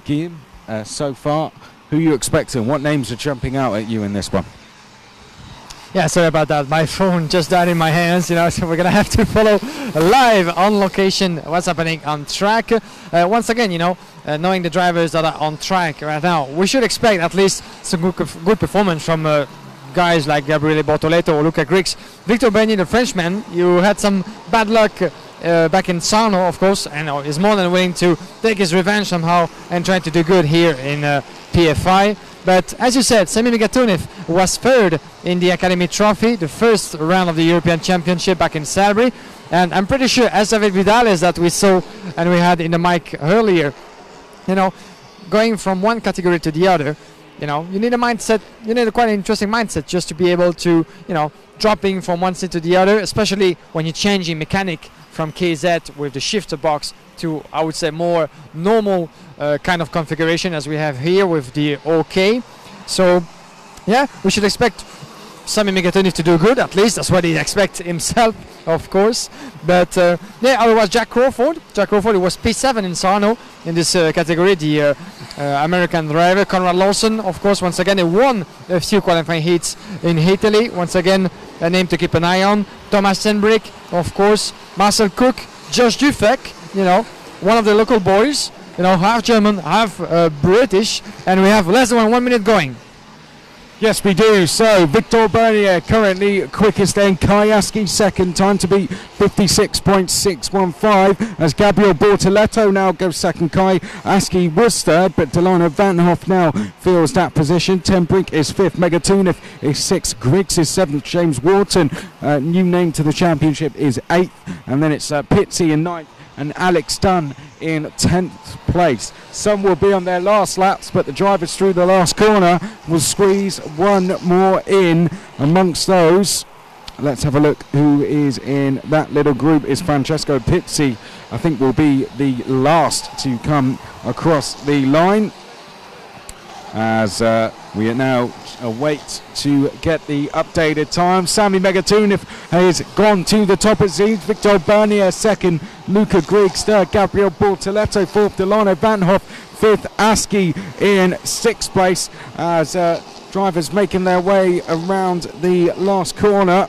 D: Guillaume, so far, who are you expecting? What names are jumping out at you in this one?
E: Yeah, sorry about that. My phone just died in my hands, so we're going to have to follow live on location what's happening on track. Once again, knowing the drivers that are on track right now, we should expect at least some good performance from guys like Gabriel Bortoletto or Luca Griggs. Victor Bernier, the Frenchman, you had some bad luck back in Sarno, of course, and is more than willing to take his revenge somehow and try to do good here in PFI. But as you said, Sami Megatunif was third in the Academy Trophy, the first round of the European Championship back in Salisbury. And I'm pretty sure, as David Vidales that we saw and we had in the mic earlier, going from one category to the other, you need a mindset, you need a quite interesting mindset just to be able to, dropping from one seat to the other, especially when you're changing mechanic from KZ with the shifter box to, I would say, more normal kind of configuration as we have here with the OK. So, yeah, we should expect Sami Megatonif to do good, at least that's what he expects himself, of course. But yeah, otherwise Jack Crawford he was P7 in Sarno in this category, the American driver. Conrad Lawson, of course, once again he won a few qualifying heats in Italy, once again a name to keep an eye on. Thomas Senbrick, of course, Marcel Cook, Josh Dufek, you know, one of the local boys, you know, half German, half British, and we have less than 1 minute going.
D: Yes, we do. So Victor Bernier currently quickest, then Kai Aski second, time to beat 56.615 as Gabriel Bortoletto now goes second. Kai Aski was third, but Delano Vanhoff now fills that position. Ten Brink is fifth, Megatunif is sixth, Griggs is seventh, James Wharton, new name to the championship, is eighth, and then it's Pitsy in ninth and Alex Dunn in 10th place. Some will be on their last laps, but the drivers through the last corner will squeeze one more in. Amongst those, let's have a look who is in that little group. Is Francesco Pizzi, I think, will be the last to come across the line, as we are now await to get the updated time. Sami Megatunif has gone to the top, it seems. Victor Bernier second, Luca Griggs third, Gabriel Bortoletto fourth, Delano Vanhoff fifth, Aski in sixth place, as drivers making their way around the last corner.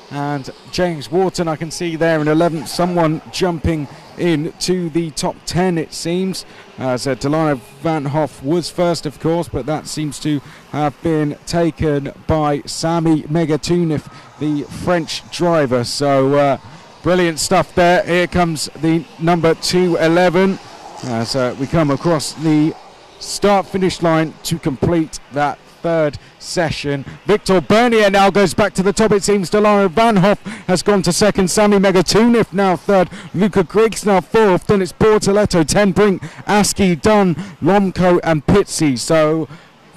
D: And James Wharton, I can see there in 11th, someone jumping into the top 10, it seems, as Delano Vanhoff was first, of course, but that seems to have been taken by Sami Megatunif, the French driver. So brilliant stuff there. Here comes the number 211 as we come across the start-finish line to complete that third session. Victor Bernier now goes back to the top, it seems. Delano Vanhoff has gone to second, Sami Megatunif now third, Luca Griggs now fourth, then it's Bortoletto, Ten Brink, Aski, Dunn, Lomco and Pitsy. So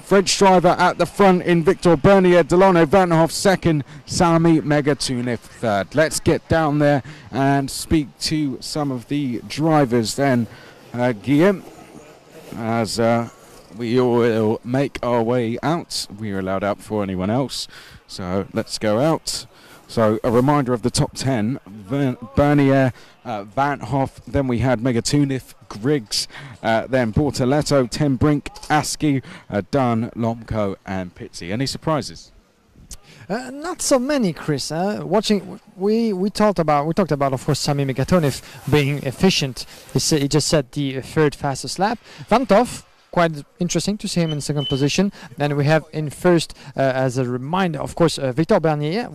D: French driver at the front in Victor Bernier, Delano Vanhoff second, Sami Megatunif third. Let's get down there and speak to some of the drivers then, Guillaume, as we will make our way out. We are allowed out before anyone else, so let's go out. So a reminder of the top 10: Bernier, Vanhoff, then we had Megatunif, Griggs, then Bortoletto, Ten Brink, Aski, Dunn, Lomco and Pitsy. Any surprises?
E: Not so many, Chris. We talked about, of course, Sami Megatunif being efficient. He just set the third fastest lap. Vanhoff, quite interesting to see him in second position. Then we have in first, as a reminder, of course, Victor Bernier,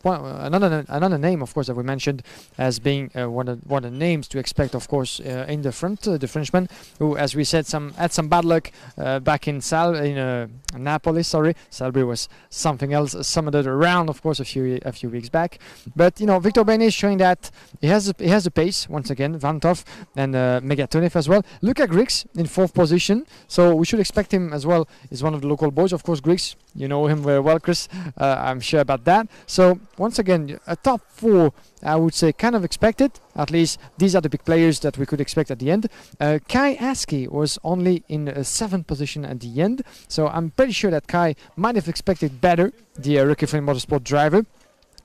E: another name, of course, that we mentioned as being one of the names to expect, of course, in the front. The Frenchman, who, as we said, had some bad luck back in Napoli. Sorry, Salbri was something else. Some other round, of course, a few weeks back. But you know, Victor Bernier is showing that he has a pace once again. Vanhoff and Megatunif as well. Luca Griggs in fourth position. So we should expect him as well. He's one of the local boys, of course. Griggs, you know him very well, Chris. I'm sure about that. So once again, a top four, I would say, kind of expected. At least these are the big players that we could expect at the end. Kai Aski was only in a seventh position at the end. So I'm pretty sure that Kai might have expected better, the Rookie Flame Motorsport driver.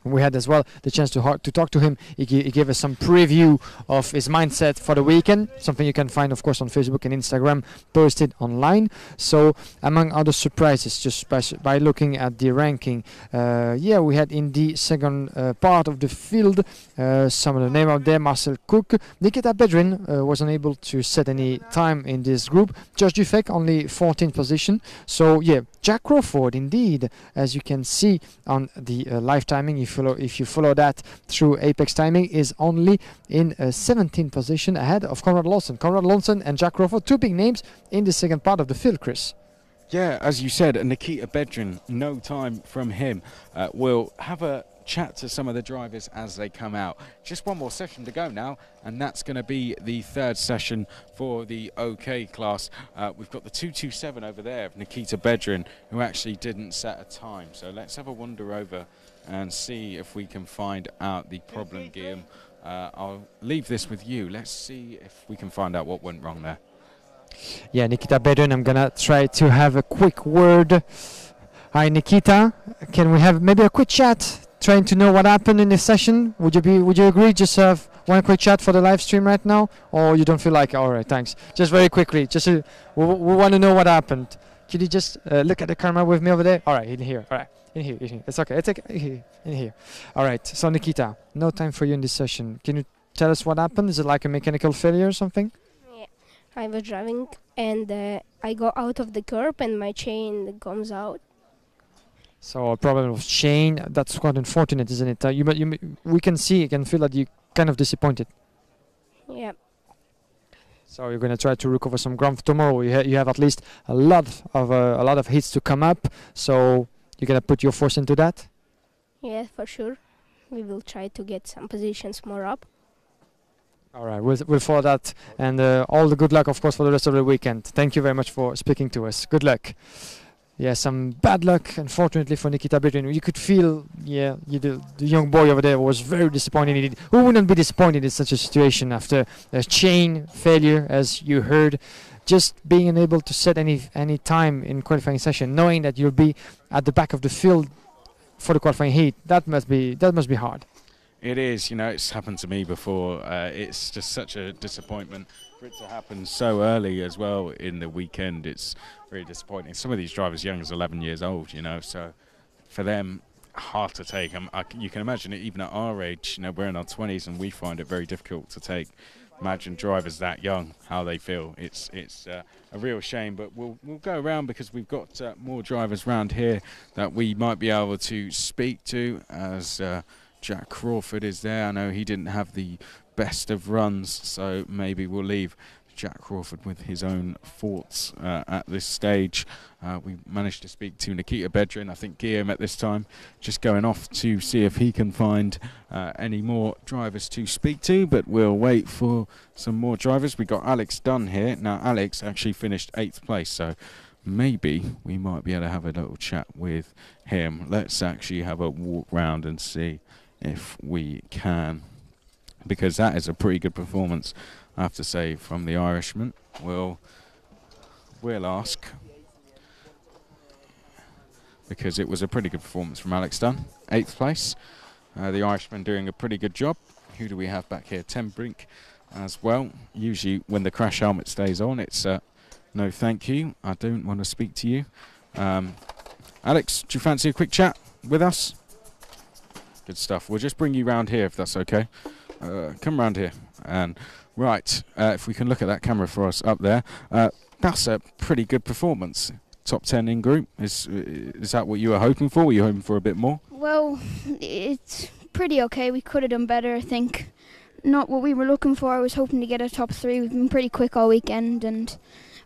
E: We had as well the chance to talk to him. He gave us some preview of his mindset for the weekend, something you can find, of course, on Facebook and Instagram, posted online. So among other surprises, just by looking at the ranking, we had in the second part of the field some of the name out there: Marcel Cook, Nikita Bedrin was unable to set any time in this group. Josh Dufek only 14th position. So yeah, Jack Crawford, indeed, as you can see on the live timing, if you follow that through Apex timing, is only in 17th position ahead of Conrad Lawson. Conrad Lawson and Jack Crawford, two big names in the second part of the field, Chris.
D: Yeah, as you said, Nikita Bedrin, no time from him. We'll have a chat to some of the drivers as they come out. Just one more session to go now, and that's going to be the third session for the OK class. We've got the 227 over there of Nikita Bedrin, who actually didn't set a time. So let's have a wander over and see if we can find out the problem, Guillaume. I'll leave this with you. Let's see if we can find out what went wrong there.
E: Yeah, Nikita Bedrin, I'm gonna try to have a quick word Hi, Nikita. Can we have maybe a quick chat, trying to know what happened in this session? Would you agree? Just have one quick chat for the live stream right now, or you don't feel like? All right, thanks. Just very quickly, just we want to know what happened. Could you just look at the camera with me over there? All right, in here. All right, in here. It's okay. It's okay. In here. All right. So Nikita, no time for you in this session. Can you tell us what happened? Is it like a mechanical failure or something?
T: Yeah, I was driving and I go out of the curb and my chain comes out.
E: So a problem of chain. That's quite unfortunate, isn't it? We can see, can feel that you kind of disappointed.
T: Yeah.
E: So you're going to try to recover some ground for tomorrow. You have at least a lot of hits to come up. So you're going to put your force into that.
T: Yeah, for sure. We will try to get some positions more up.
E: All right, we'll follow that, and all the good luck, of course, for the rest of the weekend. Thank you very much for speaking to us. Good luck. Yeah, some bad luck, unfortunately, for Nikita Bedrin. You could feel, the young boy over there was very disappointed. Who wouldn't be disappointed in such a situation after a chain failure, as you heard? Just being unable to set any time in qualifying session, knowing that you'll be at the back of the field for the qualifying heat, that must be hard.
D: It is, it's happened to me before. It's just such a disappointment for it to happen so early as well in the weekend. It's very disappointing. Some of these drivers young as 11 years old, so for them, hard to take. You can imagine it even at our age, we're in our 20s and we find it very difficult to take. Imagine drivers that young, how they feel. It's a real shame, but we'll go around because we've got more drivers around here that we might be able to speak to, as Jack Crawford is there. I know he didn't have the best of runs, so maybe we'll leave Jack Crawford with his own thoughts at this stage. We managed to speak to Nikita Bedrin. I think Guillaume at this time just going off to see if he can find any more drivers to speak to, but we'll wait for some more drivers. We got Alex Dunn here. Now Alex actually finished 8th place, so maybe we might be able to have a little chat with him. Let's actually have a walk round and see if we can, because that is a pretty good performance, I have to say, from the Irishman. We'll ask, because it was a pretty good performance from Alex Dunn, 8th place. The Irishman doing a pretty good job. Who do we have back here? Tim Brink as well. Usually when the crash helmet stays on, it's no thank you, I don't want to speak to you. Alex, do you fancy a quick chat with us? Good stuff. We'll just bring you round here if that's okay. Come round here. And right, if we can look at that camera for us up there, that's a pretty good performance. Top 10 in group. Is that what you were hoping for? Were you hoping for a bit more?
M: Well, it's pretty okay. We could have done better, I think. Not what we were looking for. I was hoping to get a top 3. We've been pretty quick all weekend, and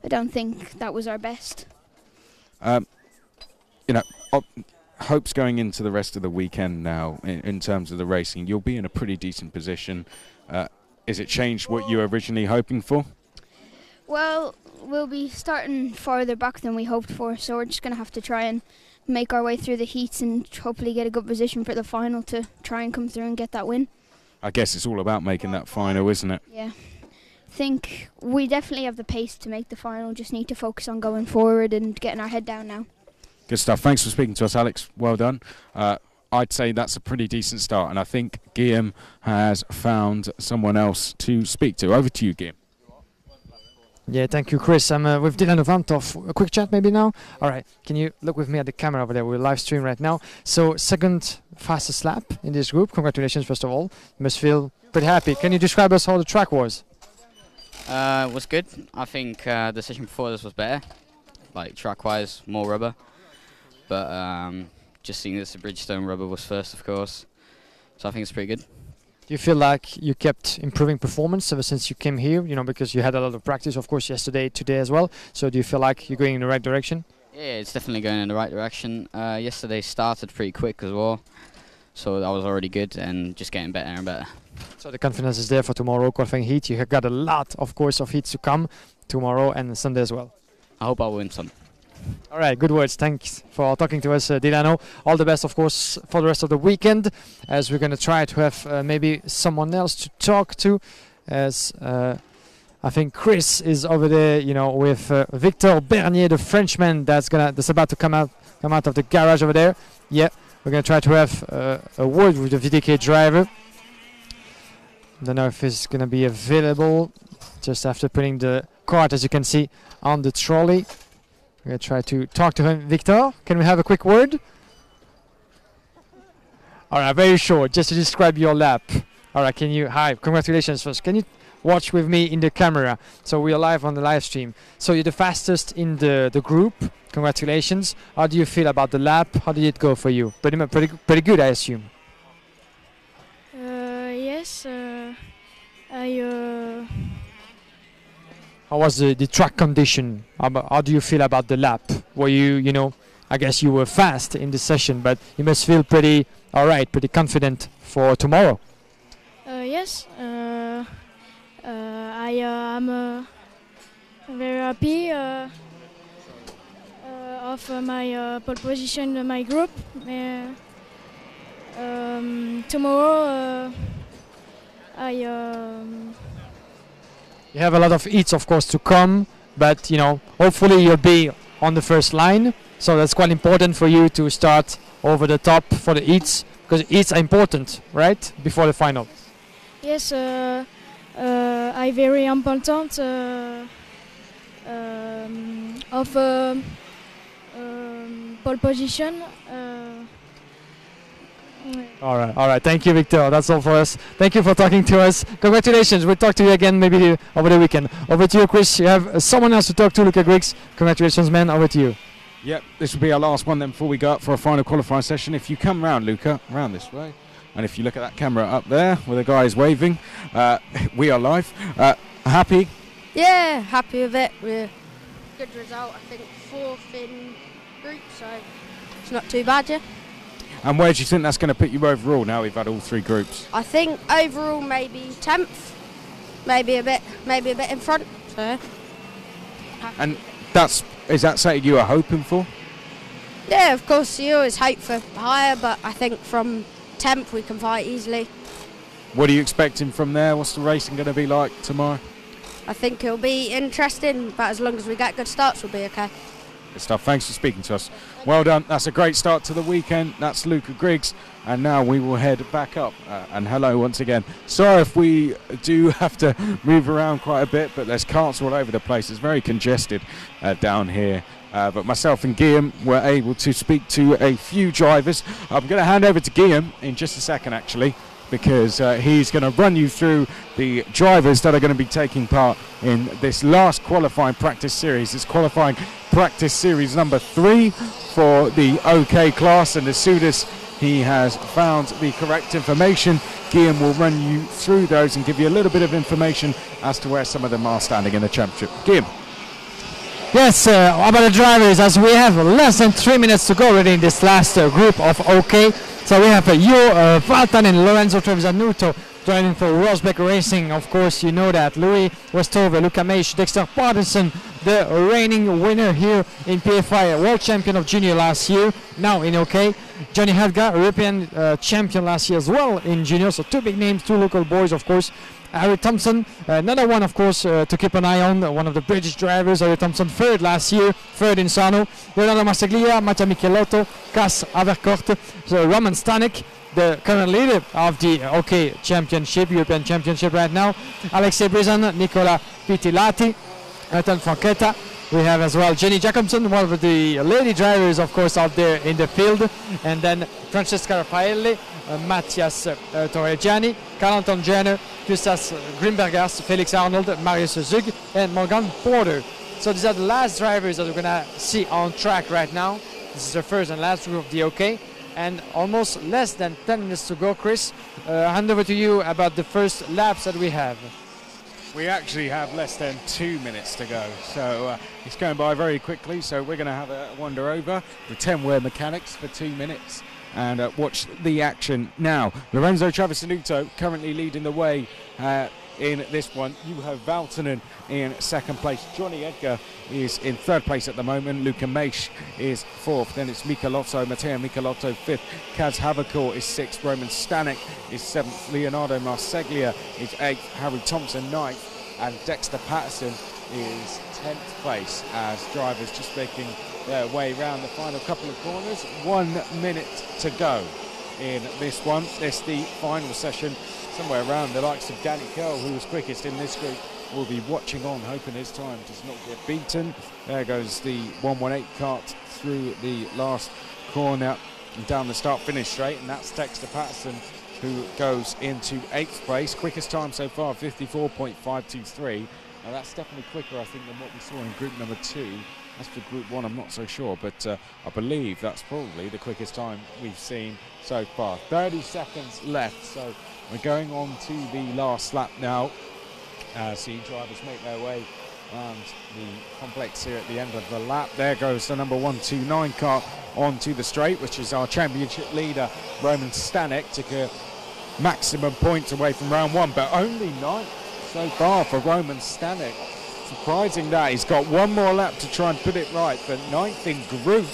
M: I don't think that was our best.
D: Hopes going into the rest of the weekend now in terms of the racing. You'll be in a pretty decent position. Is it changed what you were originally hoping for?
M: Well, we'll be starting farther back than we hoped for, so we're just going to have to try and make our way through the heats and hopefully get a good position for the final to try and come through and get that win.
D: I guess it's all about making that final, isn't it?
M: Yeah. I think we definitely have the pace to make the final, just need to focus on going forward and getting our head down now.
D: Good stuff. Thanks for speaking to us, Alex. Well done. I'd say that's a pretty decent start, and I think Guillaume has found someone else to speak to. Over to you, Guillaume.
E: Yeah, thank you, Chris. I'm with Dylan Ovantov. A quick chat maybe now? All right. Can you look with me at the camera over there? We're live stream right now. So, second fastest lap in this group. Congratulations, first of all. You must feel pretty happy. Can you describe us how the track was?
U: It was good. I think the session before this was better. Like, track-wise, more rubber. But just seeing this, the Bridgestone rubber was first, of course. So I think it's pretty good.
E: Do you feel like you kept improving performance ever since you came here? Because you had a lot of practice, of course, yesterday, today as well. So do you feel like you're going in the right direction?
U: Yeah, it's definitely going in the right direction. Yesterday started pretty quick as well. So that was already good and just getting better and better.
E: So the confidence is there for tomorrow, qualifying heat. You have got a lot, of course, of heats to come tomorrow and Sunday as well.
U: I hope I'll win some.
E: All right, good words. Thanks for talking to us, Dilano. All the best, of course, for the rest of the weekend, as we're going to try to have maybe someone else to talk to, as I think Chris is over there, with Victor Bernier, the Frenchman that's about to come out come out of the garage over there. Yeah, we're going to try to have a word with the VDK driver. Don't know if it's going to be available just after putting the cart, as you can see, on the trolley. We're going to try to talk to him. Victor, can we have a quick word? All right, very short, just to describe your lap. All right, hi, congratulations first. Can you watch with me in the camera? So we are live on the live stream. So you're the fastest in the group. Congratulations. How do you feel about the lap? How did it go for you? Pretty good, I assume.
I: Yes,
E: How was the track condition? How do you feel about the lap? Were you, I guess you were fast in the session, but you must feel pretty alright, pretty confident for tomorrow.
I: Yes, I am very happy of my pole position in my group. Tomorrow,
E: you have a lot of heats, of course, to come, but hopefully you'll be on the first line. So that's quite important for you to start over the top for the heats, because heats are important, right, before the final.
I: Yes, I very important of pole position.
E: All right. Thank you, Victor. That's all for us. Thank you for talking to us. Congratulations. We'll talk to you again maybe over the weekend. Over to you, Chris. You have someone else to talk to, Luca Griggs. Congratulations, man. Over to you.
D: Yep, this will be our last one then before we go up for a final qualifying session. If you come round, Luca, round this way, and if you look at that camera up there where the guy is waving, we are live. Happy?
M: Yeah, happy with it. We're good result. I think 4th in group, so it's not too bad, yeah.
D: And where do you think that's going to put you overall now we've had all 3 groups?
M: I think overall maybe 10th, maybe a bit in front. So.
D: And is that something you are hoping for?
M: Yeah, of course. You always hope for higher, but I think from 10th we can fight easily.
D: What are you expecting from there? What's the racing going to be like tomorrow?
M: I think it'll be interesting, but as long as we get good starts, we'll be okay.
D: Good stuff. Thanks for speaking to us. Well done. That's a great start to the weekend. That's Luca Griggs. And now we will head back up. And hello once again. Sorry if we do have to move around quite a bit, but there's carts all over the place. It's very congested down here. But myself and Guillaume were able to speak to a few drivers. I'm going to hand over to Guillaume in just a second, actually, because he's going to run you through the drivers that are going to be taking part in this last qualifying practice series. It's qualifying practice series number 3 for the OK class, and as soon as he has found the correct information, Guillaume will run you through those and give you a little bit of information as to where some of them are standing in the championship. Guillaume.
E: Yes, about the drivers, as we have less than 3 minutes to go already in this last group of OK. So we have Valtan and Lorenzo Trevisanuto joining for Rosberg Racing. Of course, you know that. Louis Westover, Luca Meisch, Dexter Patterson, the reigning winner here in PFI, world champion of junior last year, now in OK. Johnny Helga, European champion last year as well in junior. So 2 big names, 2 local boys, of course. Harry Thompson, another one, of course, to keep an eye on, one of the British drivers. Harry Thompson, 3rd last year, 3rd in Sano. Leonardo Massaglia, Mattia Michelotto, Cass Avercourt, so Roman Stanek, the current leader of the OK Championship, European Championship right now. Alexei Brizan, Nicola Pitilati, Ethan Franchetta. We have as well Jenny Jacobson, one of the lady drivers, of course, out there in the field. And then Francesca Raffaelli, Matthias Torregiani, Carl-Anton Jenner, Justas Grimbergers, Felix Arnold, Marius Zug, and Morgan Porter. So these are the last drivers that we're going to see on track right now. This is the first and last group of the OK. And almost less than 10 minutes to go, Chris. Hand over to you about the first laps that we have.
D: We actually have less than 2 minutes to go, so it's going by very quickly. So we're going to have a wander over the 10-wear mechanics for 2 minutes and watch the action now. Lorenzo Trevisanuto currently leading the way in this one. You have Valtonen in 2nd place. Johnny Edgar is in 3rd place at the moment. Luca Meisch is 4th. Then it's Michelotto, Matteo Michelotto 5th. Kaz Havercourt is 6th. Roman Stanek is 7th. Leonardo Marseglia is 8th. Harry Thompson 9th. And Dexter Patterson is 10th place as drivers just making their way round the final couple of corners. 1 minute to go in this one. It's the final session. Somewhere around the likes of Danny Curl, who was quickest in this group, will be watching on, hoping his time does not get beaten. There goes the 118 kart through the last corner and down the start-finish straight, and that's Dexter Patterson, who goes into 8th place. Quickest time so far, 54.523. Now that's definitely quicker, I think, than what we saw in group number 2. As for group 1, I'm not so sure, but I believe that's probably the quickest time we've seen so far. 30 seconds left, so we're going on to the last lap now. See drivers make their way around the complex here at the end of the lap. There goes the number 129 car onto the straight, which is our championship leader, Roman Stanek. Took a maximum points away from round 1, but only 9 so far for Roman Stanek. Surprising that. He's got one more lap to try and put it right, but 9th in group,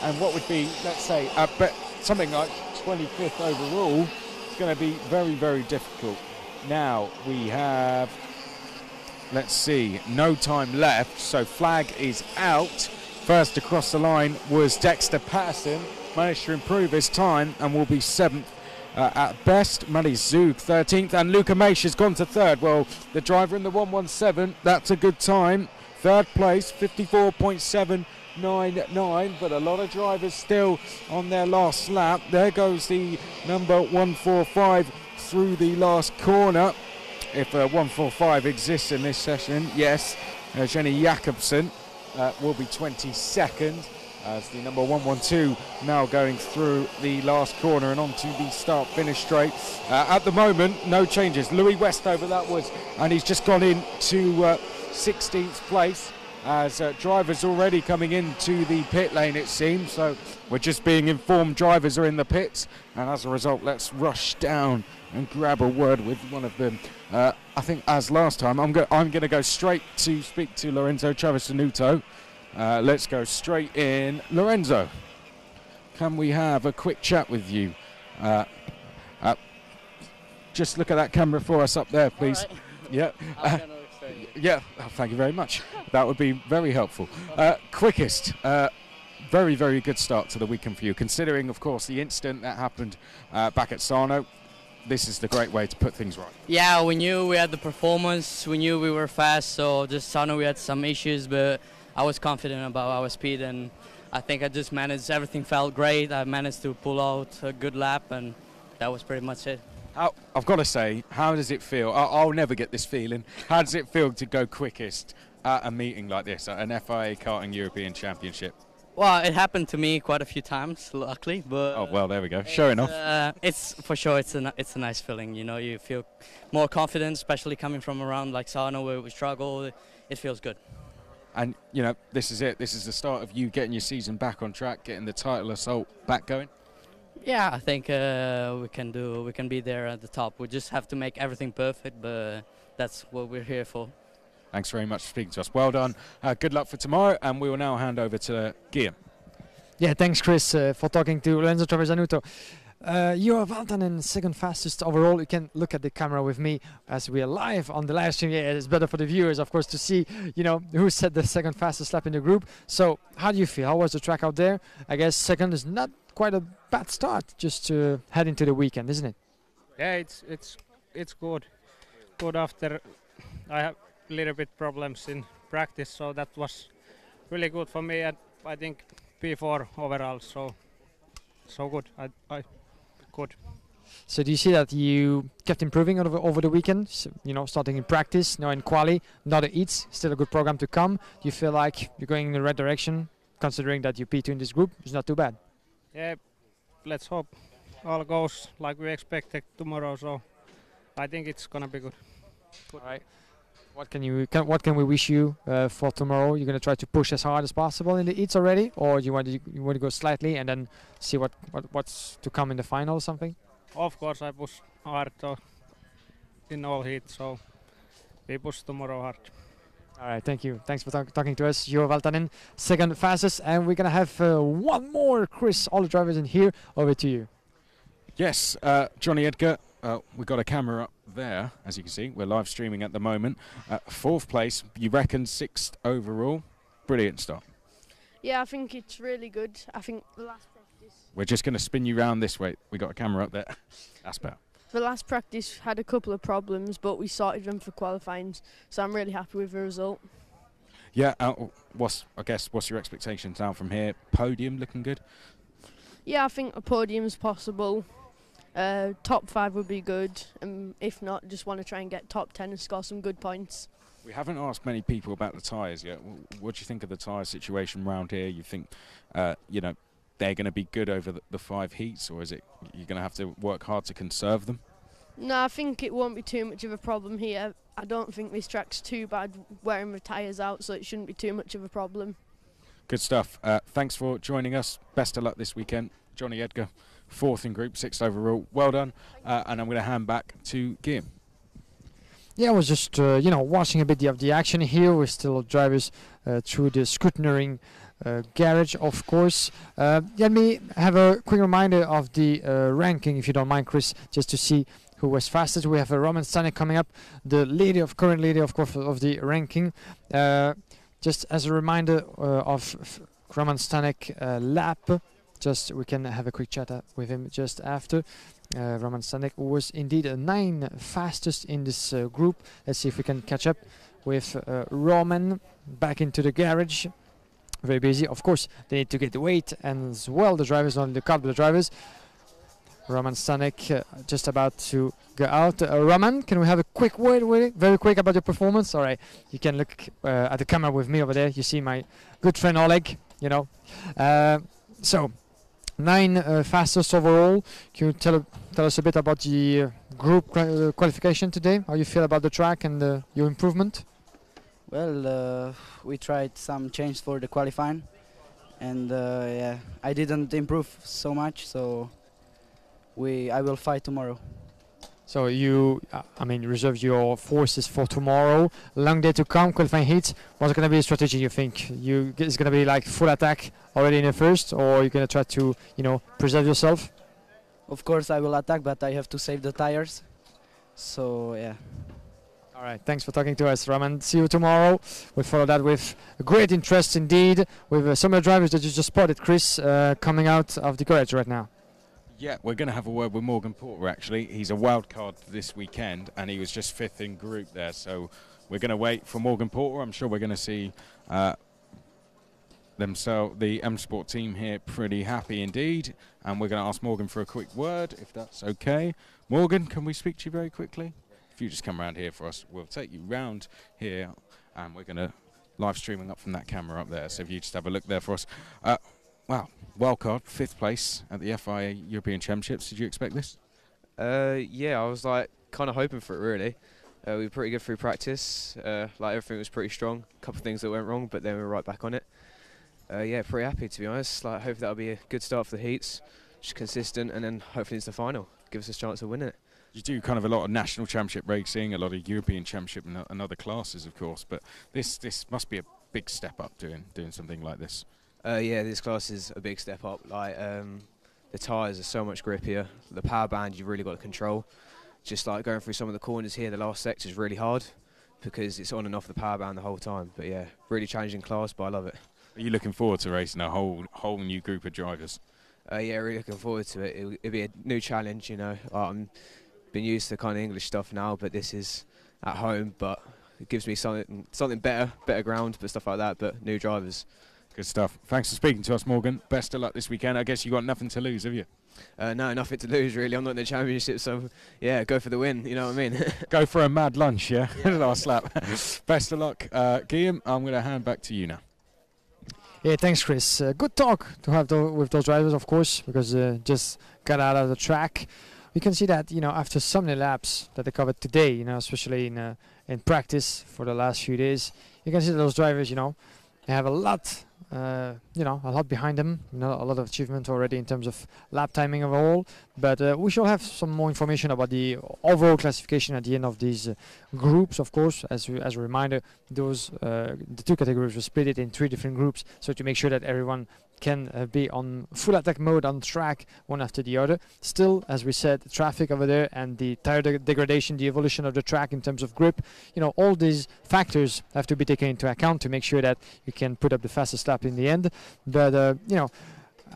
D: and what would be, let's say, something like 25th overall, is going to be very, very difficult. Now we have, let's see, no time left, so flag is out. First across the line was Dexter Patterson, managed to improve his time and will be 7th at best. Matty Zug 13th, and Luca Maish has gone to 3rd. Well, the driver in the 117, that's a good time. 3rd place, 54.799, but a lot of drivers still on their last lap. There goes the number 145 through the last corner. If 145 exists in this session, yes. Jenny Jakobsen will be 22nd as the number 112 now going through the last corner and onto the start-finish straight. At the moment, no changes. Louis Westover that was, and he's just gone into 16th place as drivers already coming into the pit lane, it seems. So we're just being informed drivers are in the pits, and as a result, let's rush down and grab a word with one of them. I think as last time, I'm going to go straight to speak to Lorenzo Travisanuto. Let's go straight in. Lorenzo, can we have a quick chat with you? Just look at that camera for us up there, please.
A: Right.
D: Yeah. Yeah, thank you very much. That would be very helpful. Quickest. Very, very good start to the weekend for you, considering, of course, the incident that happened back at Sarno. This is the great way to put things right.
A: Yeah, we knew we had the performance, we knew we were fast, so just Sarno we had some issues, but I was confident about our speed, and I think I just managed, everything felt great. I managed to pull out a good lap, and that was pretty much it.
D: I've got to say, how does it feel? I'll never get this feeling. How does it feel to go quickest at a meeting like this, at an FIA Karting European Championship?
A: Well, it happened to me quite a few times, luckily. But
D: oh well, there we go. Showing off.
A: It's for sure. It's a nice feeling. You know, you feel more confident, especially coming from around like Sarno where we struggle. It feels good.
D: And you know, this is it. This is the start of you getting your season back on track, getting the title assault back going.
A: Yeah, I think we can be there at the top. We just have to make everything perfect, but that's what we're here for.
D: Thanks very much for speaking to us. Well done. Good luck for tomorrow, and we will now hand over to Guillaume.
E: Yeah, thanks, Chris, for talking to Lorenzo Travisanuto. You are Valtanen, second fastest overall. You can look at the camera with me as we are live on the live stream. Yeah, it's better for the viewers, of course, to see, you know, who set the second fastest lap in the group. So, how do you feel? How was the track out there? I guess second is not quite a bad start, just to head into the weekend, isn't it?
V: Yeah, it's good. Good after I have a little bit problems in practice, so that was really good for me. And I think P4 overall, so good. I good.
E: So do you see that you kept improving over the weekend? So, you know, starting in practice, now in quali, not at EATS, still a good program to come. Do you feel like you're going in the right direction, considering that you P2 in this group? It's not too bad.
V: Yeah, let's hope all goes like we expected tomorrow. So I think it's gonna be good.
E: All right. What can we wish you for tomorrow? You're gonna try to push as hard as possible in the EATS already, or you want to go slightly and then see what's to come in the final or something?
V: Of course, I push hard in all heats, so we push tomorrow hard.
E: All right, thank you. Thanks for talking to us. Juho Valtanen, second fastest, and we're gonna have one more. Chris, all the drivers in here. Over to you.
D: Yes, Johnny Edgar. We've got a camera up there, as you can see. We're live streaming at the moment. 4th place, you reckon 6th overall. Brilliant start.
B: Yeah, I think it's really good. I think the last practice.
D: We're just going to spin you round this way. We got a camera up there. That's better.
B: The last practice had a couple of problems, but we sorted them for qualifying, so I'm really happy with the result.
D: Yeah, what's your expectations now from here? Podium looking good?
B: Yeah, I think a podium's possible. Top 5 would be good, and if not, just want to try and get top 10 and score some good points.
D: We haven't asked many people about the tyres yet. What do you think of the tyre situation round here? You think, you know, they're going to be good over the 5 heats, or is it you're going to have to work hard to conserve them?
B: No, I think it won't be too much of a problem here. I don't think this track's too bad wearing the tyres out, so it shouldn't be too much of a problem.
D: Good stuff. Thanks for joining us. Best of luck this weekend. Johnny Edgar, 4th in group, 6th overall. Well done. And I'm going to hand back to Guillaume.
E: Yeah, I was just, you know, watching a bit of the action here. We're still drivers through the scrutineering garage, of course. Let me have a quick reminder of the ranking, if you don't mind, Chris, just to see who was fastest. We have Roman Stanek coming up, the current leader, of course, of the ranking. Just as a reminder of Roman Stanek lap, just we can have a quick chat with him just after. Roman Stanek was indeed a 9 fastest in this group. Let's see if we can catch up with Roman back into the garage. Very busy. Of course, they need to get the weight, and as well the drivers, not the car, but the drivers. Roman Stanek just about to go out. Roman, can we have a quick word with it? Very quick about your performance. All right, you can look at the camera with me over there. You see my good friend Oleg, you know. So, 9 fastest overall. Can you tell us a bit about the group qualification today? How you feel about the track and your improvement?
C: Well, we tried some change for the qualifying, and yeah, I didn't improve so much, so I will fight tomorrow.
E: So you, I mean, reserve your forces for tomorrow. Long day to come, qualifying heats. What's going to be the strategy, you think? It's going to be like full attack already in the first, or you're going to try to, you know, preserve yourself?
C: Of course I will attack, but I have to save the tires. So, yeah.
E: All right, thanks for talking to us, Roman. See you tomorrow. We'll follow that with great interest indeed, with some of the drivers that you just spotted, Chris, coming out of the garage right now.
D: Yeah, we're going to have a word with Morgan Porter, actually. He's a wild card this weekend, and he was just 5th in group there. So we're going to wait for Morgan Porter. I'm sure we're going to see the M Sport team here pretty happy indeed. And we're going to ask Morgan for a quick word, if that's okay. Morgan, can we speak to you very quickly? If you just come around here for us, we'll take you round here, and we're going to live streaming up from that camera up there. So if you just have a look there for us. Wow, wildcard, 5th place at the FIA European Championships. Did you expect this?
W: Yeah, I was like kind of hoping for it really. We were pretty good through practice. Like everything was pretty strong. A couple of things that went wrong, but then we were right back on it. Yeah, pretty happy to be honest. Like, hopefully that'll be a good start for the heats, just consistent, and then hopefully it's the final. Give us a chance of winning it.
D: You do kind of a lot of national championship racing, a lot of European championship and other classes, of course. But this must be a big step up doing something like this.
W: Yeah, this class is a big step up. Like the tyres are so much grippier. The power band you've really got to control. Just like going through some of the corners here, the last sector is really hard because it's on and off the power band the whole time. But yeah, really challenging class, but I love it.
D: Are you looking forward to racing a whole new group of drivers?
W: Yeah, really looking forward to it. It'll be a new challenge, you know. I'm been used to kind of English stuff now, but this is at home. But it gives me something better ground, but stuff like that. But new drivers.
D: Good stuff. Thanks for speaking to us, Morgan. Best of luck this weekend. I guess you got nothing to lose, have you?
W: No, nothing to lose, really. I'm not in the championship, so, yeah, go for the win, you know what I mean?
D: Go for a mad lunch, yeah? Last lap. Best of luck. Guillaume, I'm going to hand back to you now.
E: Yeah, thanks, Chris. Good talk to have with those drivers, of course, because just got out of the track. We can see that, you know, after so many laps that they covered today, you know, especially in practice for the last few days, you can see that those drivers, you know, they have a lot behind them. You know, a lot of achievement already in terms of lap timing overall. But we shall have some more information about the overall classification at the end of these groups. Of course, as a reminder, the 2 categories were split in 3 different groups, so to make sure that everyone can be on full attack mode on track one after the other. Still, as we said, traffic over there and the tire degradation, the evolution of the track in terms of grip, you know, all these factors have to be taken into account to make sure that you can put up the fastest lap in the end. But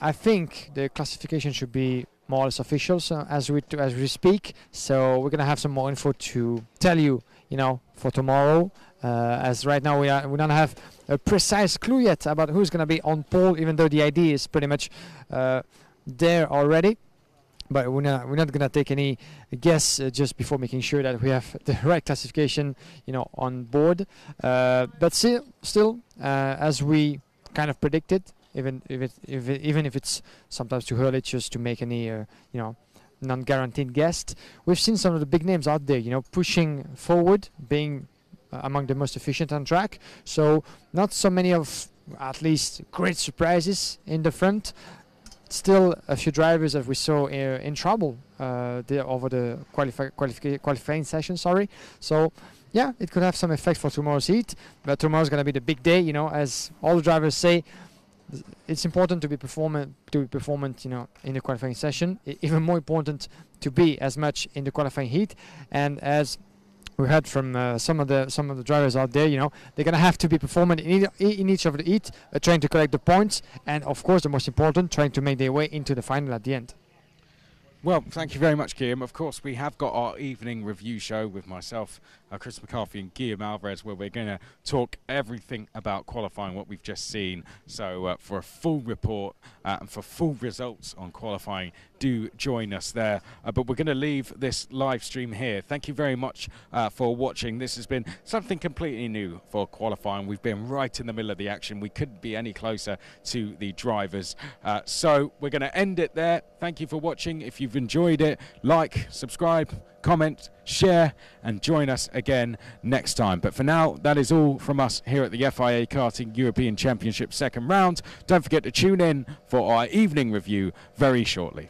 E: I think the classification should be more or less official as we speak. So we're gonna have some more info to tell you, for tomorrow. As right now we don't have a precise clue yet about who's gonna be on pole, even though the idea is pretty much there already. But we're not gonna take any guess just before making sure that we have the right classification, on board. But still, as we kind of predicted, even if it's sometimes too early just to make any non-guaranteed guess, we've seen some of the big names out there, pushing forward, being among the most efficient on track. So not so many of, at least, great surprises in the front. Still a few drivers that we saw in trouble over the qualifying session. So yeah, it could have some effect for tomorrow's heat, but tomorrow's going to be the big day. As all the drivers say, it's important to be performant. In the qualifying session. Even more important to be as much in the qualifying heat. And as we heard from some of the drivers out there, they're gonna have to be performant in each of the heat, trying to collect the points, and of course the most important, trying to make their way into the final at the end.
D: Well, thank you very much, Guillaume. Of course, we have got our evening review show with myself, Chris McCarthy and Guillaume Alvarez, where we're going to talk everything about qualifying, what we've just seen. So for a full report and for full results on qualifying, do join us there. But we're going to leave this live stream here. Thank you very much for watching. This has been something completely new for qualifying. We've been right in the middle of the action. We couldn't be any closer to the drivers. So we're going to end it there. Thank you for watching. If you've enjoyed it, like, subscribe, comment, share, and join us again next time. But for now, that is all from us here at the FIA Karting European Championship second round. Don't forget to tune in for our evening review very shortly.